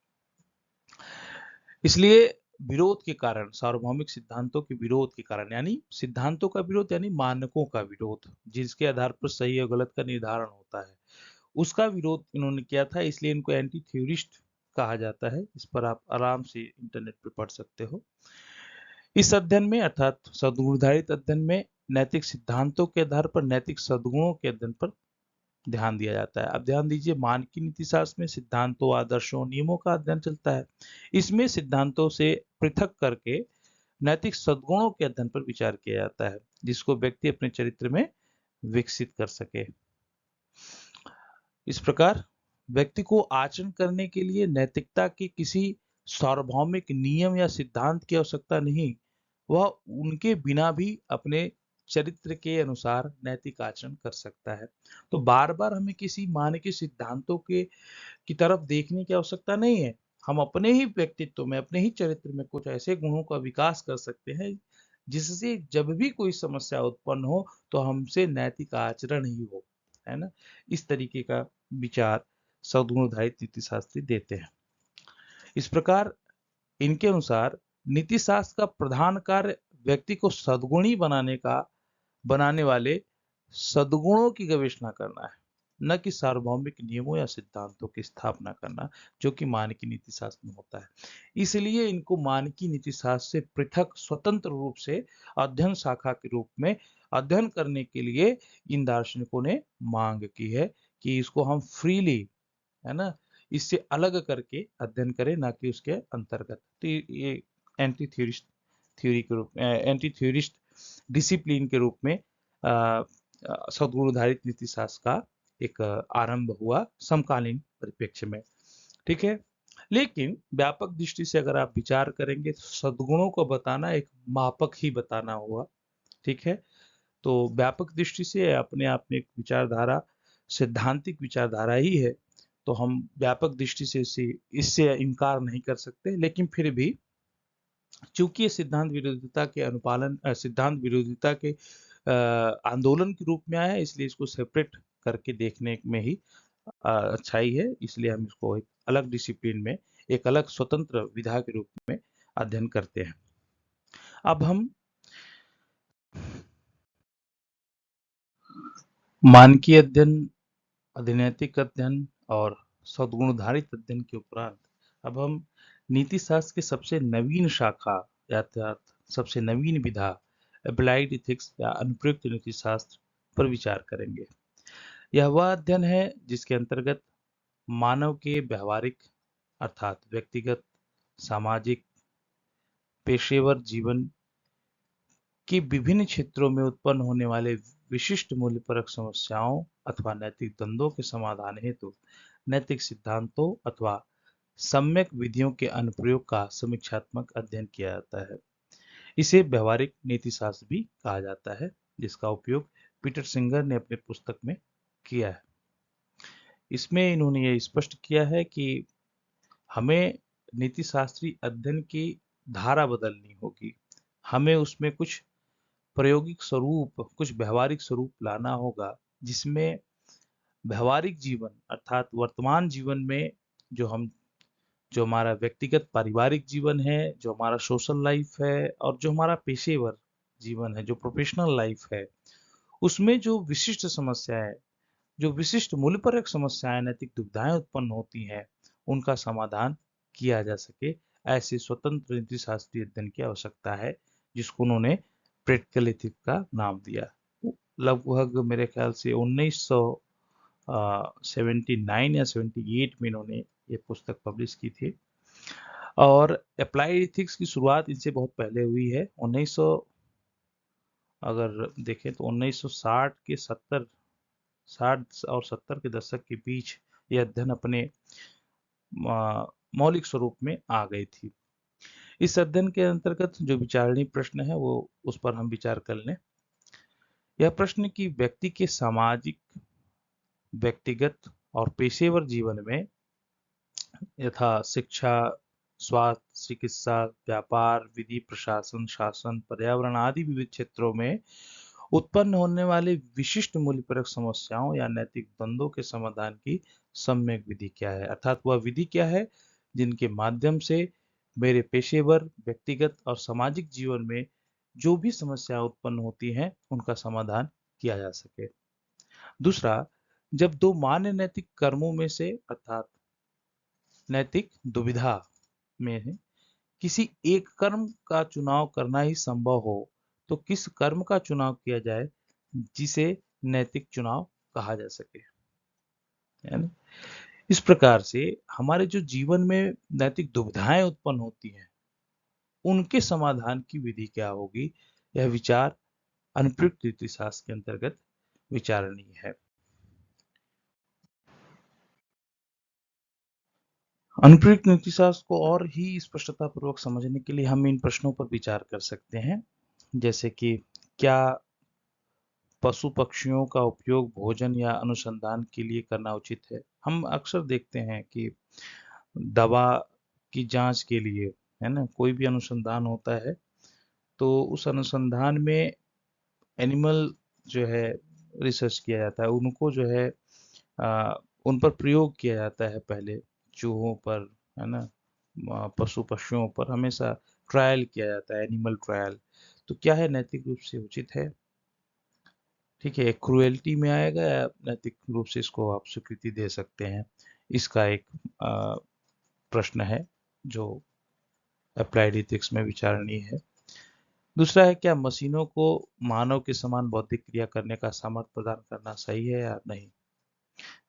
इसलिए विरोध के कारण, सार्वभौमिक सिद्धांतों के विरोध के कारण, यानी सिद्धांतों का विरोध यानी मानकों का विरोध, जिसके आधार पर सही और गलत का निर्धारण होता है, उसका विरोध इन्होंने किया था, इसलिए इनको एंटी थ्योरिस्ट कहा जाता है। इस पर आप आराम से इंटरनेट पे पढ़ सकते हो। इस अध्ययन में अर्थात सद्गुणाधारित अध्ययन में नैतिक सिद्धांतों के आधार पर नैतिक सद्गुणों के अध्ययन पर ध्यान दिया जाता है। अब ध्यान दीजिए, मानकीय नीतिशास्त्र में सिद्धांतों, आदर्शों, नियमों का अध्ययन चलता है। इसमें सिद्धांतों से पृथक करके नैतिक सद्गुणों के अध्ययन पर विचार किया जाता है, जिसको व्यक्ति अपने चरित्र में विकसित कर सके। इस प्रकार व्यक्ति को आचरण करने के लिए नैतिकता के किसी सार्वभौमिक नियम या सिद्धांत की आवश्यकता नहीं, वह उनके बिना भी अपने चरित्र के अनुसार नैतिक आचरण कर सकता है। तो बार बार हमें किसी मानकीय सिद्धांतों के की तरफ देखने की आवश्यकता नहीं है। हम अपने ही व्यक्तित्व में, अपने ही चरित्र में कुछ ऐसे गुणों का विकास कर सकते हैं जिससे जब भी कोई समस्या उत्पन्न हो तो हमसे नैतिक आचरण ही हो, है ना। इस तरीके का विचार सद्गुणाधारित नीतिशास्त्री देते हैं। इस प्रकार इनके अनुसार नीति शास्त्र का प्रधान कार्य व्यक्ति को सद्गुणी बनाने वाले सद्गुणों की गवेषणा करना है, न कि सार्वभौमिक नियमों या सिद्धांतों की स्थापना करना, जो कि मानकीय नीति शास्त्र में होता है। इसलिए इनको मानकीय नीति शास्त्र से पृथक स्वतंत्र रूप से अध्ययन शाखा के रूप में अध्ययन करने के लिए इन दार्शनिकों ने मांग की है कि इसको हम फ्रीली, है ना, इससे अलग करके अध्ययन करें, ना कि उसके अंतर्गत। तो ये एंटी थ्योरिस्ट थ्योरी के रूप में, एंटी थ्योरिस्ट डिसिप्लिन के रूप में सद्गुणधारित नीति शास्त्र का एक आरंभ हुआ समकालीन परिप्रेक्ष्य में। ठीक है, लेकिन व्यापक दृष्टि से अगर आप विचार करेंगे तो सद्गुणों को बताना एक मापक ही बताना हुआ। ठीक है, तो व्यापक दृष्टि से अपने आप में एक विचारधारा सैद्धांतिक विचारधारा ही है, तो हम व्यापक दृष्टि से इससे इनकार नहीं कर सकते। लेकिन फिर भी चूंकि ये सिद्धांत विरोधिता के सिद्धांत विरोधिता के आंदोलन के रूप में आया है, इसलिए इसको सेपरेट करके देखने में ही अच्छाई है। इसलिए हम इसको एक अलग डिसिप्लिन में, एक अलग स्वतंत्र विधा के रूप में अध्ययन करते हैं। अब हम मानकीय अध्ययन, अधिनैतिक अध्ययन और सद्गुणधारित अध्ययन के उपरांत अब हम नीति शास्त्र के सबसे नवीन शाखा अर्थात सबसे नवीन विधा अप्लाइड इथिक्स या अनुप्रयुक्त नीति शास्त्र पर विचार करेंगे। यह वह अध्ययन है जिसके अंतर्गत मानव के व्यवहारिक अर्थात व्यक्तिगत, सामाजिक, पेशेवर जीवन के विभिन्न क्षेत्रों में उत्पन्न होने वाले विशिष्ट मूल्यपरक समस्याओं अथवा नैतिक द्वंद्वों के समाधान हेतु नैतिक सिद्धांतों अथवा सम्यक विधियों के अनुप्रयोग का समीक्षात्मक अध्ययन किया जाता है। इसे व्यवहारिक नीति शास्त्र भी कहा जाता है, जिसका उपयोग पीटर सिंगर ने अपने पुस्तक में किया है। इसमें इन्होंने ये स्पष्ट किया है कि हमें नीति शास्त्री अध्ययन की धारा बदलनी होगी, हमें उसमें कुछ प्रायोगिक स्वरूप, कुछ व्यवहारिक स्वरूप लाना होगा, जिसमें व्यवहारिक जीवन अर्थात वर्तमान जीवन में जो हमारा व्यक्तिगत पारिवारिक जीवन है, जो हमारा सोशल लाइफ है और जो हमारा पेशेवर जीवन है, जो प्रोफेशनल लाइफ है, उसमें जो विशिष्ट समस्याएं, जो विशिष्ट मूल्यपरक समस्याएं, नैतिक दुविधाएं उत्पन्न होती हैं, उनका समाधान किया जा सके। ऐसे स्वतंत्र नीति शास्त्रीय अध्ययन की आवश्यकता है, जिसको उन्होंने प्रैक्टिकल एथिक्स का नाम दिया। लगभग मेरे ख्याल से 1979 या 78 में इन्होंने ये पुस्तक पब्लिश की थी। और अप्लाइड एथिक्स की शुरुआत इनसे बहुत पहले हुई है। 1900 अगर देखें तो 1960 के 60 और 70 के दशक के बीच यह अध्ययन अपने मौलिक स्वरूप में आ गई थी। इस अध्ययन के अंतर्गत जो विचारणीय प्रश्न है वो उस पर हम विचार कर लें। यह प्रश्न कि व्यक्ति के सामाजिक, व्यक्तिगत और पेशेवर जीवन में यथा शिक्षा, स्वास्थ्य, चिकित्सा, व्यापार, विधि, प्रशासन, शासन, पर्यावरण आदि विविध क्षेत्रों में उत्पन्न होने वाले विशिष्ट मूल्यपरक समस्याओं या नैतिक द्वंद्वों के समाधान की सम्यक विधि क्या है, अर्थात वह विधि क्या है जिनके माध्यम से मेरे पेशेवर, व्यक्तिगत और सामाजिक जीवन में जो भी समस्याएं उत्पन्न होती हैं उनका समाधान किया जा सके। दूसरा, जब दो मान्य नैतिक कर्मों में से अर्थात नैतिक दुविधा में है, किसी एक कर्म का चुनाव करना ही संभव हो, तो किस कर्म का चुनाव किया जाए जिसे नैतिक चुनाव कहा जा सके, है ना? इस प्रकार से हमारे जो जीवन में नैतिक दुविधाएं उत्पन्न होती हैं, उनके समाधान की विधि क्या होगी, यह विचार अनुप्रयुक्त नीति शास्त्र के अंतर्गत विचारणीय है। अनुप्रयुक्त नीति शास्त्र को और ही स्पष्टता पूर्वक समझने के लिए हम इन प्रश्नों पर विचार कर सकते हैं, जैसे कि क्या पशु पक्षियों का उपयोग भोजन या अनुसंधान के लिए करना उचित है? हम अक्सर देखते हैं कि दवा की जांच के लिए, है ना, कोई भी अनुसंधान होता है तो उस अनुसंधान में एनिमल जो है रिसर्च किया जाता है, उनको जो है उन पर प्रयोग किया जाता है पहले, चूहों पर, है ना, पशु पक्षियों पर हमेशा ट्रायल किया जाता है, एनिमल ट्रायल। तो क्या है नैतिक रूप से उचित है? ठीक है, क्रुएल्टी में आएगा या नैतिक रूप से इसको आप स्वीकृति दे सकते हैं? इसका एक प्रश्न है जो अप्लाइड एथिक्स में विचारणीय है। दूसरा है, क्या मशीनों को मानव के समान बौद्धिक क्रिया करने का सामर्थ्य प्रदान करना सही है या नहीं?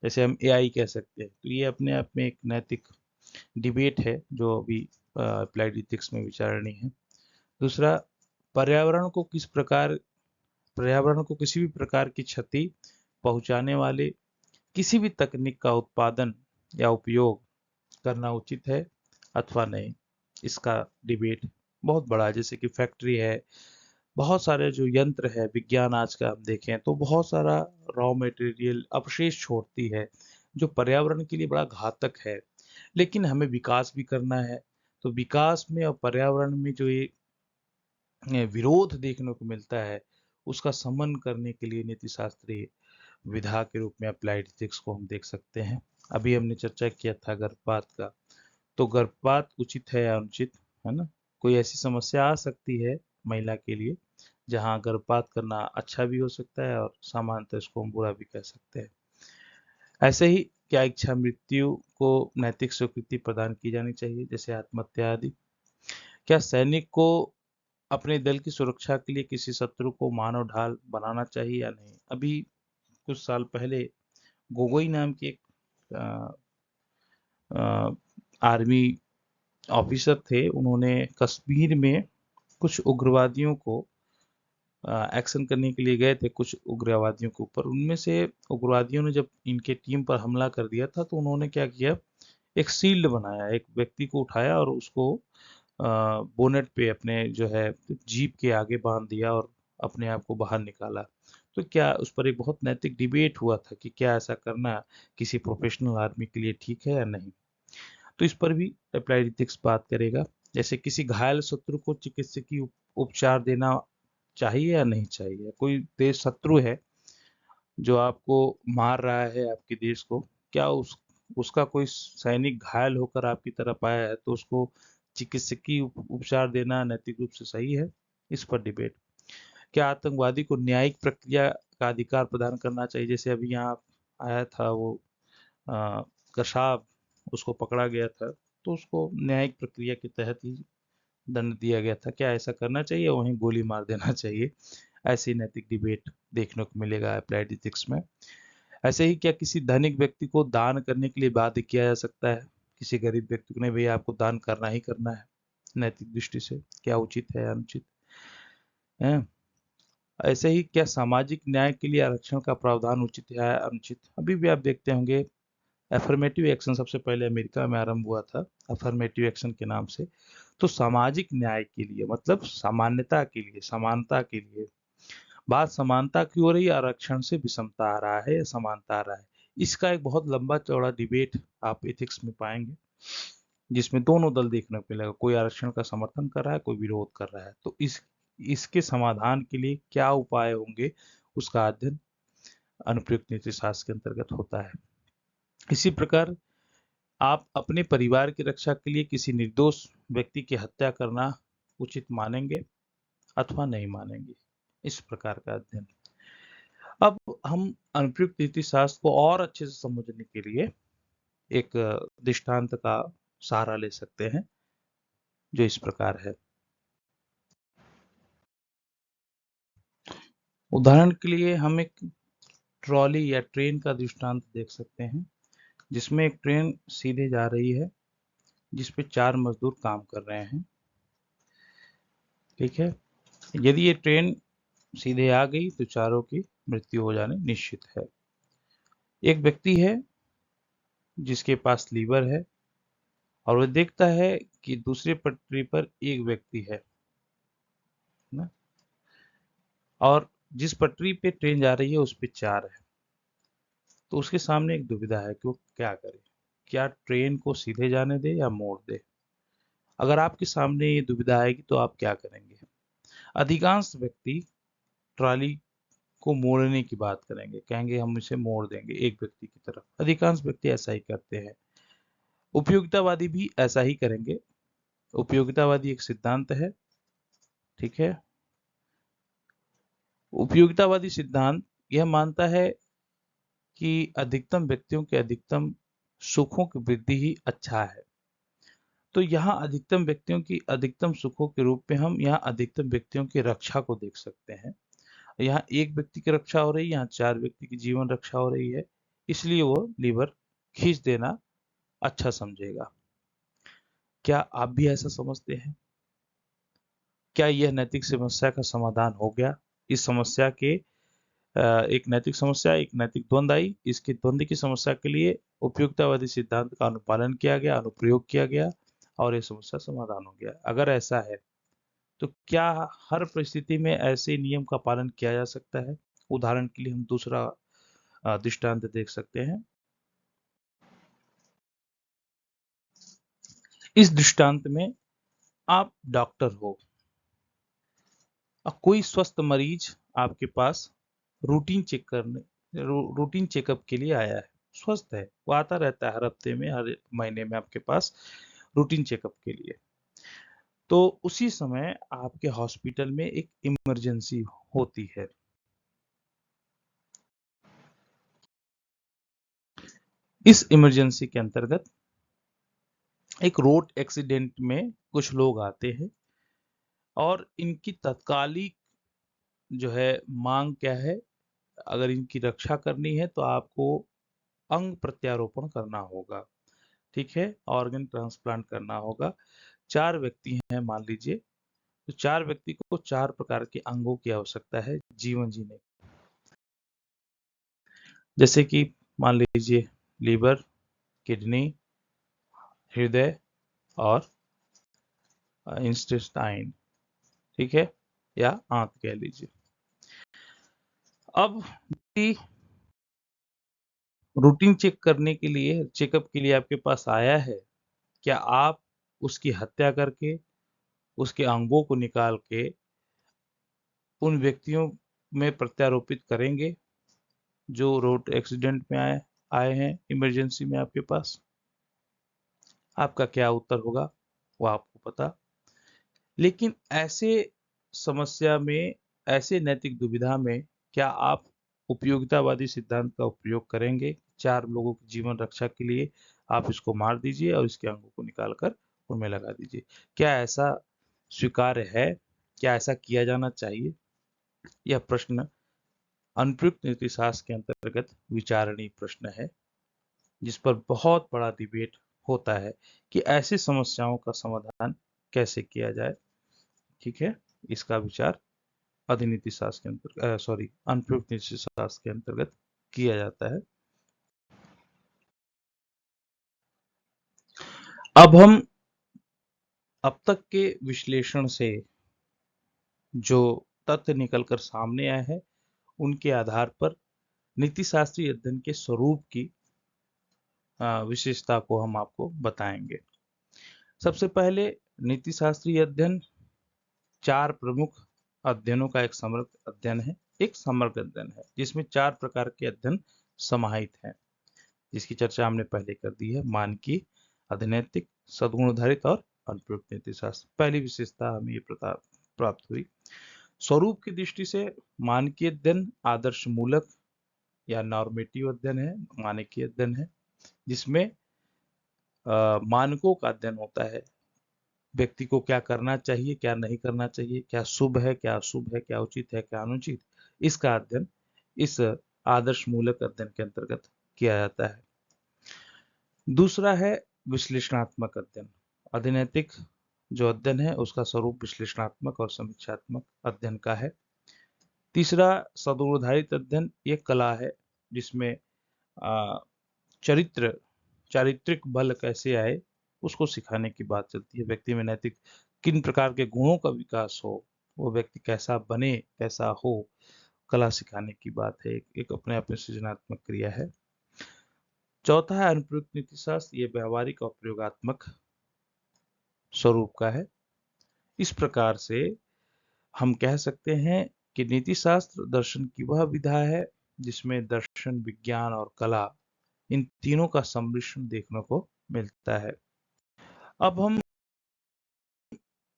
जैसे हम एआई कह सकते हैं, तो ये अपने आप में एक नैतिक डिबेट है जो अभी अप्लाइड एथिक्स में विचारणीय है। दूसरा, पर्यावरण को किस प्रकार पर्यावरण को किसी भी प्रकार की क्षति पहुंचाने वाले किसी भी तकनीक का उत्पादन या उपयोग करना उचित है अथवा नहीं? इसका डिबेट बहुत बड़ा है। जैसे कि फैक्ट्री है, बहुत सारे जो यंत्र है, विज्ञान आज का हम देखें तो बहुत सारा रॉ मटेरियल अवशेष छोड़ती है जो पर्यावरण के लिए बड़ा घातक है। लेकिन हमें विकास भी करना है, तो विकास में और पर्यावरण में जो ये विरोध देखने को मिलता है, उसका शमन करने के लिए नीति शास्त्रीय विधा के रूप में अप्लाइड एथिक्स को हम देख सकते हैं। अभी हमने चर्चा किया था गर्भपात का, तो गर्भपात उचित है या अनुचित, है ना? कोई ऐसी समस्या आ सकती है महिला के लिए जहां गर्भपात करना अच्छा भी हो सकता है और सामान्यतः इसको हम बुरा भी कह सकते हैं। ऐसे ही क्या इच्छा मृत्यु को नैतिक स्वीकृति प्रदान की जानी चाहिए, जैसे आत्महत्या आदि? क्या सैनिक को अपने दल की सुरक्षा के लिए किसी शत्रु को मानव ढाल बनाना चाहिए या नहीं? अभी कुछ साल पहले गोगोई नाम के एक आर्मी ऑफिसर थे, उन्होंने कश्मीर में कुछ उग्रवादियों को एक्शन करने के लिए गए थे, कुछ उग्रवादियों के ऊपर। उनमें से उग्रवादियों ने जब इनके टीम पर हमला कर दिया था, तो उन्होंने क्या किया, एक शील्ड बनाया, एक व्यक्ति को उठाया और उसको बोनेट पे अपने जो है जीप के आगे बांध दिया और अपने आप को बाहर निकाला। तो क्या उस पर एक बहुत नैतिक डिबेट हुआ था कि क्या ऐसा करना किसी प्रोफेशनल आर्मी के लिए ठीक है या नहीं? तो इस पर भी अप्लाइड एथिक्स बात करेगा। जैसे किसी घायल शत्रु को चिकित्सकीय उपचार देना चाहिए या नहीं चाहिए? कोई देश शत्रु है जो आपको मार रहा है, आपके देश को, क्या उसका कोई सैनिक घायल होकर आपकी तरफ आया है तो उसको चिकित्सकीय उपचार देना नैतिक रूप से सही है? इस पर डिबेट। क्या आतंकवादी को न्यायिक प्रक्रिया का अधिकार प्रदान करना चाहिए? जैसे अभी यहाँ आया था वो कसाब, उसको पकड़ा गया था, तो उसको न्यायिक प्रक्रिया के तहत ही दंड दिया गया था। क्या ऐसा करना चाहिए, वहीं गोली मार देना चाहिए? ऐसी नैतिक डिबेट देखने को मिलेगा अप्लाइड एथिक्स में। ऐसे ही क्या किसी धनिक व्यक्ति को दान करने के लिए बाध्य किया जा सकता है? किसी गरीब व्यक्ति को, नहीं भैया आपको दान करना ही करना है, नैतिक दृष्टि से क्या उचित है या अनुचित है? ऐसे ही क्या सामाजिक न्याय के लिए आरक्षण का प्रावधान उचित है या अनुचित? अभी भी आप देखते होंगे अफर्मेटिव एक्शन सबसे पहले अमेरिका में आरंभ हुआ था, अफर्मेटिव एक्शन के नाम से। तो सामाजिक न्याय के लिए मतलब सामान्यता के लिए, समानता के लिए, बात समानता की हो रही है, आरक्षण से विषमता आ रहा है या समानता आ रहा है? इसका एक बहुत लंबा चौड़ा डिबेट आप एथिक्स में पाएंगे, जिसमें दोनों दल देखने को मिलेगा। कोई आरक्षण का समर्थन कर रहा है, कोई विरोध कर रहा है। तो इसके समाधान के लिए क्या उपाय होंगे, उसका अध्ययन अनुप्रयुक्त नीति शास्त्र के अंतर्गत होता है। इसी प्रकार आप अपने परिवार की रक्षा के लिए किसी निर्दोष व्यक्ति की हत्या करना उचित मानेंगे अथवा नहीं मानेंगे? इस प्रकार का अध्ययन। अब हम अनुप्रयुक्त नीति शास्त्र को और अच्छे से समझने के लिए एक दृष्टांत का सहारा ले सकते हैं, जो इस प्रकार है। उदाहरण के लिए हम एक ट्रॉली या ट्रेन का दृष्टांत देख सकते हैं, जिसमें एक ट्रेन सीधे जा रही है, जिस पे 4 मजदूर काम कर रहे हैं। ठीक है, यदि ये ट्रेन सीधे आ गई तो चारों की मृत्यु हो जानी निश्चित है। एक व्यक्ति है जिसके पास लीवर है और वह देखता है कि दूसरी पटरी पर एक व्यक्ति है ना, और जिस पटरी पे ट्रेन जा रही है उस पे 4 है। तो उसके सामने एक दुविधा है कि वो क्या करे, क्या ट्रेन को सीधे जाने दे या मोड़ दे? अगर आपके सामने ये दुविधा आएगी तो आप क्या करेंगे? अधिकांश व्यक्ति ट्रॉली को मोड़ने की बात करेंगे, कहेंगे हम इसे मोड़ देंगे एक व्यक्ति की तरफ। अधिकांश व्यक्ति ऐसा ही करते हैं। उपयोगितावादी भी ऐसा ही करेंगे। उपयोगितावादी एक सिद्धांत है, ठीक है। उपयोगितावादी सिद्धांत यह मानता है कि अधिकतम व्यक्तियों के अधिकतम सुखों की वृद्धि ही अच्छा है। तो यहाँ अधिकतम व्यक्तियों की अधिकतम सुखों के रूप में हम यहाँ अधिकतम व्यक्तियों की रक्षा को देख सकते हैं। यहाँ एक व्यक्ति की रक्षा हो रही है, यहाँ 4 व्यक्ति की जीवन रक्षा हो रही है, इसलिए वो लीवर खींच देना अच्छा समझेगा। क्या आप भी ऐसा समझते हैं? क्या यह नैतिक समस्या का समाधान हो गया? इस समस्या के एक नैतिक समस्या, एक नैतिक द्वंद्व आई। इसके द्वंद्व की समस्या के लिए उपयुक्ततावादी सिद्धांत का अनुपालन किया गया, अनुप्रयोग किया गया और यह समस्या समाधान हो गया। अगर ऐसा है तो क्या हर परिस्थिति में ऐसे नियम का पालन किया जा सकता है? उदाहरण के लिए हम दूसरा दृष्टांत देख सकते हैं। इस दृष्टांत में आप डॉक्टर हो और कोई स्वस्थ मरीज आपके पास रूटीन रूटीन चेकअप के लिए आया है। स्वस्थ है, वो आता रहता है हर हफ्ते में, हर महीने में आपके पास रूटीन चेकअप के लिए। तो उसी समय आपके हॉस्पिटल में एक इमरजेंसी होती है। इस इमरजेंसी के अंतर्गत एक रोड एक्सीडेंट में कुछ लोग आते हैं और इनकी तत्कालिक जो है मांग क्या है, अगर इनकी रक्षा करनी है तो आपको अंग प्रत्यारोपण करना होगा, ठीक है, ऑर्गन ट्रांसप्लांट करना होगा। 4 व्यक्ति हैं मान लीजिए, तो 4 व्यक्ति को 4 प्रकार के अंगों की आवश्यकता है जीवन जीने। जैसे कि मान लीजिए लीवर, किडनी, हृदय और इंटेस्टाइन, ठीक है, या आंत कह लीजिए। अब रूटीन चेक करने के लिए, चेकअप के लिए आपके पास आया है, क्या आप उसकी हत्या करके, उसके अंगों को निकाल के उन व्यक्तियों में प्रत्यारोपित करेंगे जो रोड एक्सीडेंट में आए आए हैं इमरजेंसी में आपके पास? आपका क्या उत्तर होगा वो आपको पता। लेकिन ऐसे समस्या में, ऐसे नैतिक दुविधा में क्या आप उपयोगितावादी सिद्धांत का उपयोग करेंगे? 4 लोगों की जीवन रक्षा के लिए आप इसको मार दीजिए और इसके अंगों को निकालकर उनमें लगा दीजिए। क्या ऐसा स्वीकार्य है? क्या ऐसा किया जाना चाहिए? यह प्रश्न अनुप्रयुक्त नीतिशास्त्र के अंतर्गत विचारणीय प्रश्न है, जिस पर बहुत बड़ा डिबेट होता है कि ऐसी समस्याओं का समाधान कैसे किया जाए, ठीक है। इसका विचार अधिनीति शास्त्र के अंतर्गत, सॉरी, अनुप्रयुक्त नीति शास्त्र के अंतर्गत किया जाता है। अब हम अब तक के विश्लेषण से जो तथ्य निकलकर सामने आए हैं उनके आधार पर नीति शास्त्रीय अध्ययन के स्वरूप की विशेषता को हम आपको बताएंगे। सबसे पहले नीति शास्त्रीय अध्ययन 4 प्रमुख अध्ययनों का एक समग्र अध्ययन है। एक समग्र अध्ययन है जिसमें 4 प्रकार के अध्ययन समाहित हैं, जिसकी चर्चा हमने पहले कर दी है। मानकीय, अधैनैतिक, सद्गुणाधारित और अनुप्रयुक्त नीति शास्त्र। पहली विशेषता हमें ये प्राप्त हुई। स्वरूप की दृष्टि से मानकीय अध्ययन आदर्श मूलक या नॉर्मेटिव अध्ययन है, मानकीय अध्ययन है, जिसमें मानकों का अध्ययन होता है। व्यक्ति को क्या करना चाहिए, क्या नहीं करना चाहिए, क्या शुभ है, क्या अशुभ है, क्या उचित है, क्या अनुचित, इसका अध्ययन इस आदर्श मूलक अध्ययन के अंतर्गत किया जाता है। दूसरा है विश्लेषणात्मक अध्ययन। अधैनैतिक जो अध्ययन है उसका स्वरूप विश्लेषणात्मक और समीक्षात्मक अध्ययन का है। तीसरा सद्गुणाधारित अध्ययन, ये कला है जिसमें चारित्रिक बल कैसे आए उसको सिखाने की बात चलती है। व्यक्ति में नैतिक किन प्रकार के गुणों का विकास हो, वो व्यक्ति कैसा बने, कैसा हो, कला सिखाने की बात है। एक अपने आप में सृजनात्मक क्रिया है। चौथा है अनुप्रयुक्त नीति शास्त्र। ये व्यवहारिक और प्रयोगात्मक स्वरूप का है। इस प्रकार से हम कह सकते हैं कि नीति शास्त्र दर्शन की वह विधा है जिसमें दर्शन, विज्ञान और कला, इन तीनों का सम्मिश्रण देखने को मिलता है। अब हम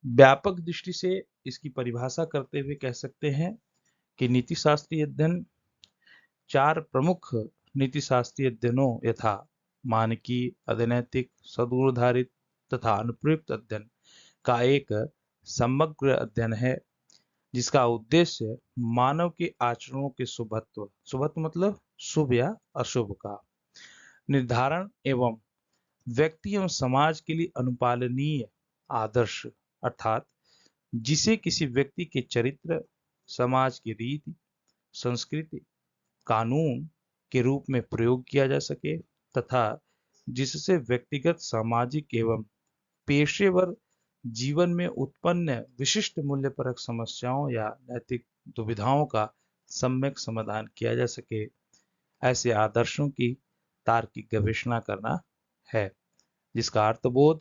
व्यापक दृष्टि से इसकी परिभाषा करते हुए कह सकते हैं कि नीति शास्त्रीय अध्ययन 4 प्रमुख नीति शास्त्रीय अध्ययनों यथा मानकीय, अनैतिक, सद्गुणधारित तथा अनुप्रयुक्त अध्ययन का एक समग्र अध्ययन है, जिसका उद्देश्य मानव के आचरणों के शुभत्व मतलब शुभ या अशुभ का निर्धारण एवं व्यक्ति एवं समाज के लिए अनुपालनीय आदर्श अर्थात जिसे किसी व्यक्ति के चरित्र, समाज की रीति, संस्कृति, कानून के रूप में प्रयोग किया जा सके तथा जिससे व्यक्तिगत, सामाजिक एवं पेशेवर जीवन में उत्पन्न विशिष्ट मूल्यपरक समस्याओं या नैतिक दुविधाओं का सम्यक समाधान किया जा सके, ऐसे आदर्शों की तार्किक गवेषणा करना है, जिसका अर्थबोध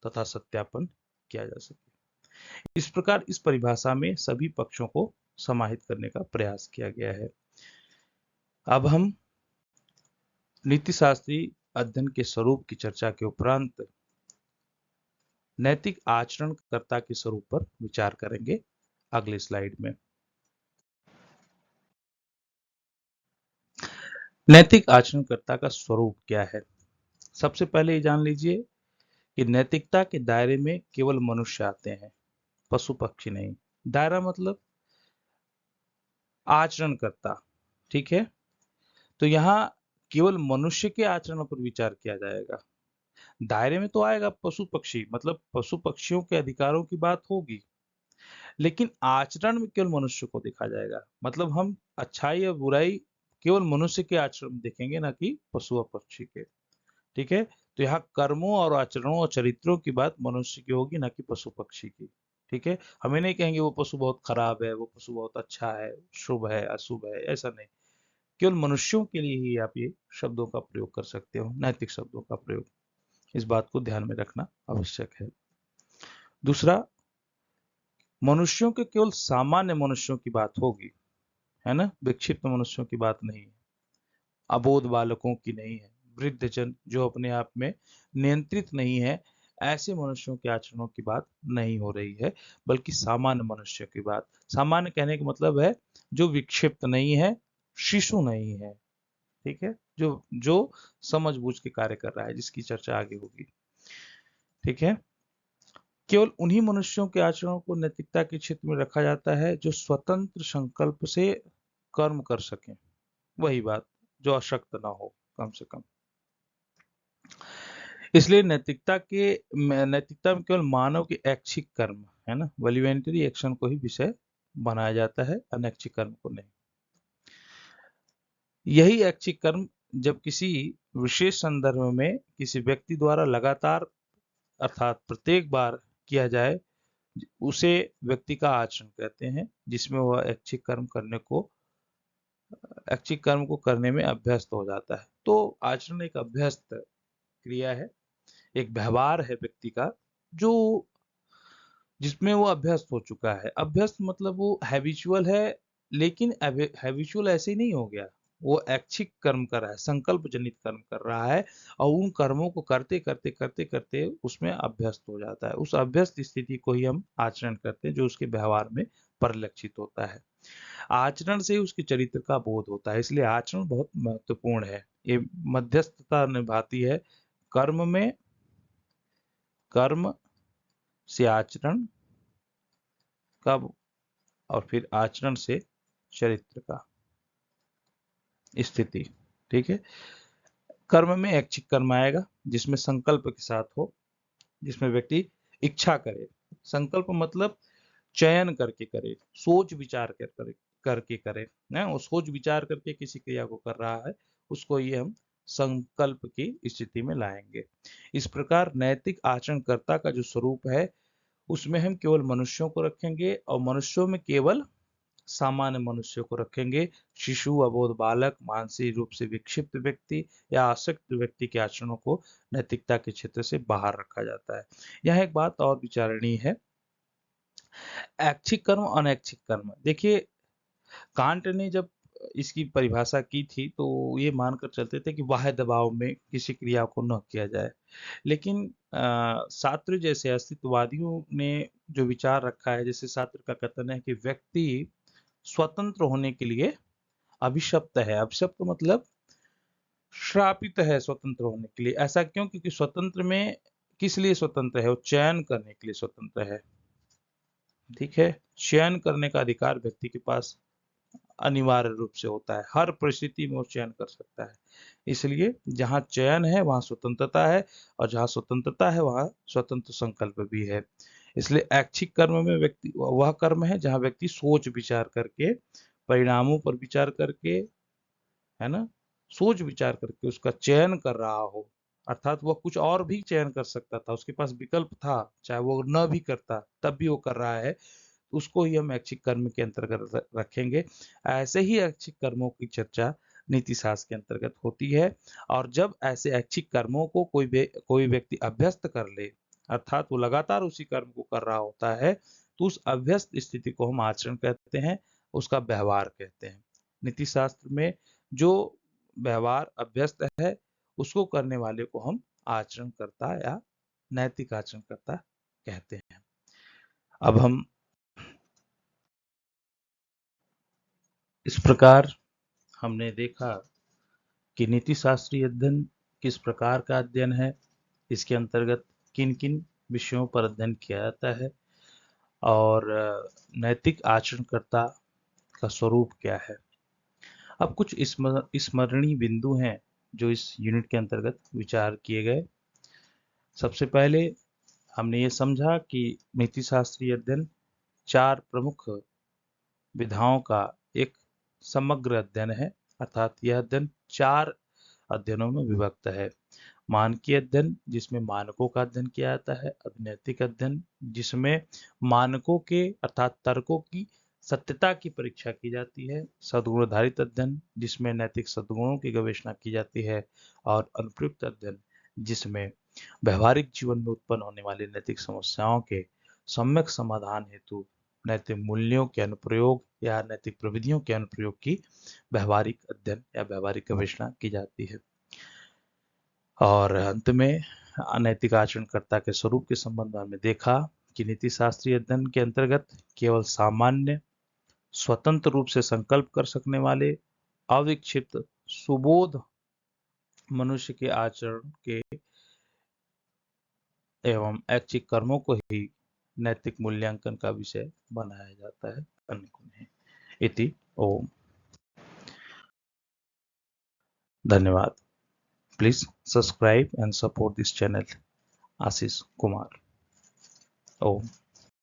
तथा सत्यापन किया जा सके। इस प्रकार इस परिभाषा में सभी पक्षों को समाहित करने का प्रयास किया गया है। अब हम नीतिशास्त्री अध्ययन के स्वरूप की चर्चा के उपरांत नैतिक आचरणकर्ता के स्वरूप पर विचार करेंगे अगले स्लाइड में। नैतिक आचरणकर्ता का स्वरूप क्या है? सबसे पहले ये जान लीजिए कि नैतिकता के दायरे में केवल मनुष्य आते हैं, पशु पक्षी नहीं। दायरा मतलब आचरणकर्ता, ठीक है? तो यहाँ केवल मनुष्य के आचरणों पर विचार किया जाएगा। दायरे में तो आएगा पशु पक्षी, मतलब पशु पक्षियों के अधिकारों की बात होगी, लेकिन आचरण में केवल मनुष्य को देखा जाएगा। मतलब हम अच्छाई या बुराई केवल मनुष्य के आचरण में देखेंगे, ना कि पशु और पक्षी के, ठीक है? तो यहाँ कर्मों और आचरणों और चरित्रों की बात मनुष्य की होगी, ना कि पशु पक्षी की, ठीक है? हमें नहीं कहेंगे वो पशु बहुत खराब है, वो पशु बहुत अच्छा है, शुभ है, अशुभ है, ऐसा नहीं। केवल मनुष्यों के लिए ही आप ये शब्दों का प्रयोग कर सकते हो, नैतिक शब्दों का प्रयोग। इस बात को ध्यान में रखना आवश्यक है। दूसरा, मनुष्यों के केवल सामान्य मनुष्यों की बात होगी, है ना? विक्षिप्त मनुष्यों की बात नहीं है, अबोध बालकों की नहीं है, वृद्धजन जो अपने आप में नियंत्रित नहीं है, ऐसे मनुष्यों के आचरणों की बात नहीं हो रही है, बल्कि सामान्य मनुष्यों की बात। सामान्य कहने का मतलब है जो विक्षिप्त नहीं है, शिशु नहीं है, ठीक है? जो जो समझ बूझ के कार्य कर रहा है, जिसकी चर्चा आगे होगी, ठीक है? केवल उन्हीं मनुष्यों के आचरणों को नैतिकता के क्षेत्र में रखा जाता है जो स्वतंत्र संकल्प से कर्म कर सकें, वही बात, जो अशक्त ना हो कम से कम। इसलिए नैतिकता में केवल मानव के ऐच्छिक कर्म, है ना, वॉलंटरी एक्शन को ही विषय बनाया जाता है, अनैच्छिक कर्म को नहीं। यही ऐच्छिक कर्म जब किसी विशेष संदर्भ में किसी व्यक्ति द्वारा लगातार अर्थात प्रत्येक बार किया जाए, उसे व्यक्ति का आचरण कहते हैं, जिसमें वह ऐच्छिक कर्म को करने में अभ्यस्त हो जाता है। तो आचरण एक अभ्यस्त क्रिया है, एक व्यवहार है व्यक्ति का, जो जिसमें वो अभ्यस्त हो चुका है। अभ्यस्त मतलब वो हैबिचुअल है, लेकिन हैबिचुअल ऐसे ही नहीं हो गया, वो ऐच्छिक कर्म कर रहा है, संकल्प जनित कर्म कर रहा है, और उन कर्मों को करते करते करते करते उसमें अभ्यस्त हो जाता है। उस अभ्यस्त स्थिति को ही हम आचरण करते हैं, जो उसके व्यवहार में परिलक्षित होता है। आचरण से उसके चरित्र का बोध होता है, इसलिए आचरण बहुत महत्वपूर्ण है। ये मध्यस्थता निभाती है कर्म में, कर्म से आचरण का, और फिर आचरण से चरित्र का स्थिति, ठीक है? कर्म में ऐच्छिक कर्म आएगा, जिसमें संकल्प के साथ हो, जिसमें व्यक्ति इच्छा करे। संकल्प मतलब चयन करके करे, सोच विचार करके करे ना, वो सोच विचार करके किसी क्रिया को कर रहा है, उसको ये हम संकल्प की स्थिति में लाएंगे। इस प्रकार नैतिक आचरणकर्ता का जो स्वरूप है, उसमें हम केवल मनुष्यों को रखेंगे, और मनुष्यों में केवल सामान्य मनुष्यों को रखेंगे। शिशु, अबोध बालक, मानसिक रूप से विक्षिप्त व्यक्ति या आसक्त व्यक्ति के आचरणों को नैतिकता के क्षेत्र से बाहर रखा जाता है। यहाँ एक बात और विचारणीय है, ऐच्छिक कर्म, अनैच्छिक कर्म। देखिए, कांट ने जब इसकी परिभाषा की थी तो ये मानकर चलते थे कि बाह्य दबाव में किसी क्रिया को न किया जाए। लेकिन सार्त्र जैसे अस्तित्ववादियों ने जो विचार रखा है, जैसे सार्त्र का कथन है कि व्यक्ति स्वतंत्र होने के लिए अभिशप्त है। अभिशप्त मतलब श्रापित है स्वतंत्र होने के लिए। ऐसा क्यों? क्योंकि स्वतंत्र में किस लिए स्वतंत्र है? वो चयन करने के लिए स्वतंत्र है। ठीक है, चयन करने का अधिकार व्यक्ति के पास अनिवार्य रूप से होता है। हर परिस्थिति में वो चयन कर सकता है। इसलिए जहाँ चयन है वहाँ स्वतंत्रता है, और जहाँ स्वतंत्रता है वहाँ स्वतंत्र संकल्प भी है। इसलिए ऐच्छिक कर्म में व्यक्ति वह कर्म है जहाँ व्यक्ति सोच विचार करके, परिणामों पर विचार करके, है ना, सोच विचार करके उसका चयन कर रहा हो। अर्थात वह कुछ और भी चयन कर सकता था, उसके पास विकल्प था, चाहे वो न भी करता तब भी वो कर रहा है, उसको ही हम ऐच्छिक कर्म के अंतर्गत रखेंगे। ऐसे ही ऐच्छिक कर्मों की चर्चा नीति शास्त्र के अंतर्गत होती है। और जब ऐसे ऐच्छिक कर्मों को कोई व्यक्ति अभ्यस्त कर ले, अर्थात वो लगातार उसी कर्म को कर रहा होता है, तो उस अभ्यस्त स्थिति को हम आचरण कहते हैं, उसका व्यवहार कहते हैं। नीति शास्त्र में जो व्यवहार अभ्यस्त है उसको करने वाले को हम आचरणकर्ता या नैतिक आचरणकर्ता कहते हैं। अब हम इस प्रकार हमने देखा कि नीति शास्त्रीय अध्ययन किस प्रकार का अध्ययन है, इसके अंतर्गत किन किन विषयों पर अध्ययन किया जाता है, और नैतिक आचरणकर्ता का स्वरूप क्या है। अब कुछ स्मरणीय बिंदु हैं जो इस यूनिट के अंतर्गत विचार किए गए। सबसे पहले हमने ये समझा कि नीति शास्त्रीय अध्ययन 4 प्रमुख विधाओं का एक समग्र अध्ययन है। अर्थात यह अध्ययन 4 अध्ययनों में विभक्त है। मानकीय अध्ययन, जिसमें मानकों का अध्ययन किया जाता है। अनैतिक अध्ययन, जिसमें मानकों के अर्थात तर्कों की सत्यता की परीक्षा की जाती है। सद्गुणाधारित अध्ययन, जिसमें नैतिक सद्गुणों की गवेषणा की जाती है। और अनुप्रयुक्त अध्ययन, जिसमें व्यवहारिक जीवन में उत्पन्न होने वाली नैतिक समस्याओं के सम्यक समाधान हेतु नैतिक मूल्यों के अनुप्रयोग या नैतिक प्रविधियों के अनुप्रयोग की व्यवहारिक अध्ययन या व्यवहारिक गवेषणा की जाती है। और अंत में अनैतिक आचरणकर्ता के स्वरूप के संबंध में हमने देखा कि नीति शास्त्रीय अध्ययन के अंतर्गत केवल सामान्य स्वतंत्र रूप से संकल्प कर सकने वाले अविक्षिप्त सुबोध मनुष्य के आचरण के एवं ऐच्छिक कर्मों को ही नैतिक मूल्यांकन का विषय बनाया जाता है, अन्य को नहीं। इति ओम। धन्यवाद। Please subscribe and support this channel. Ashish Kumar. Om.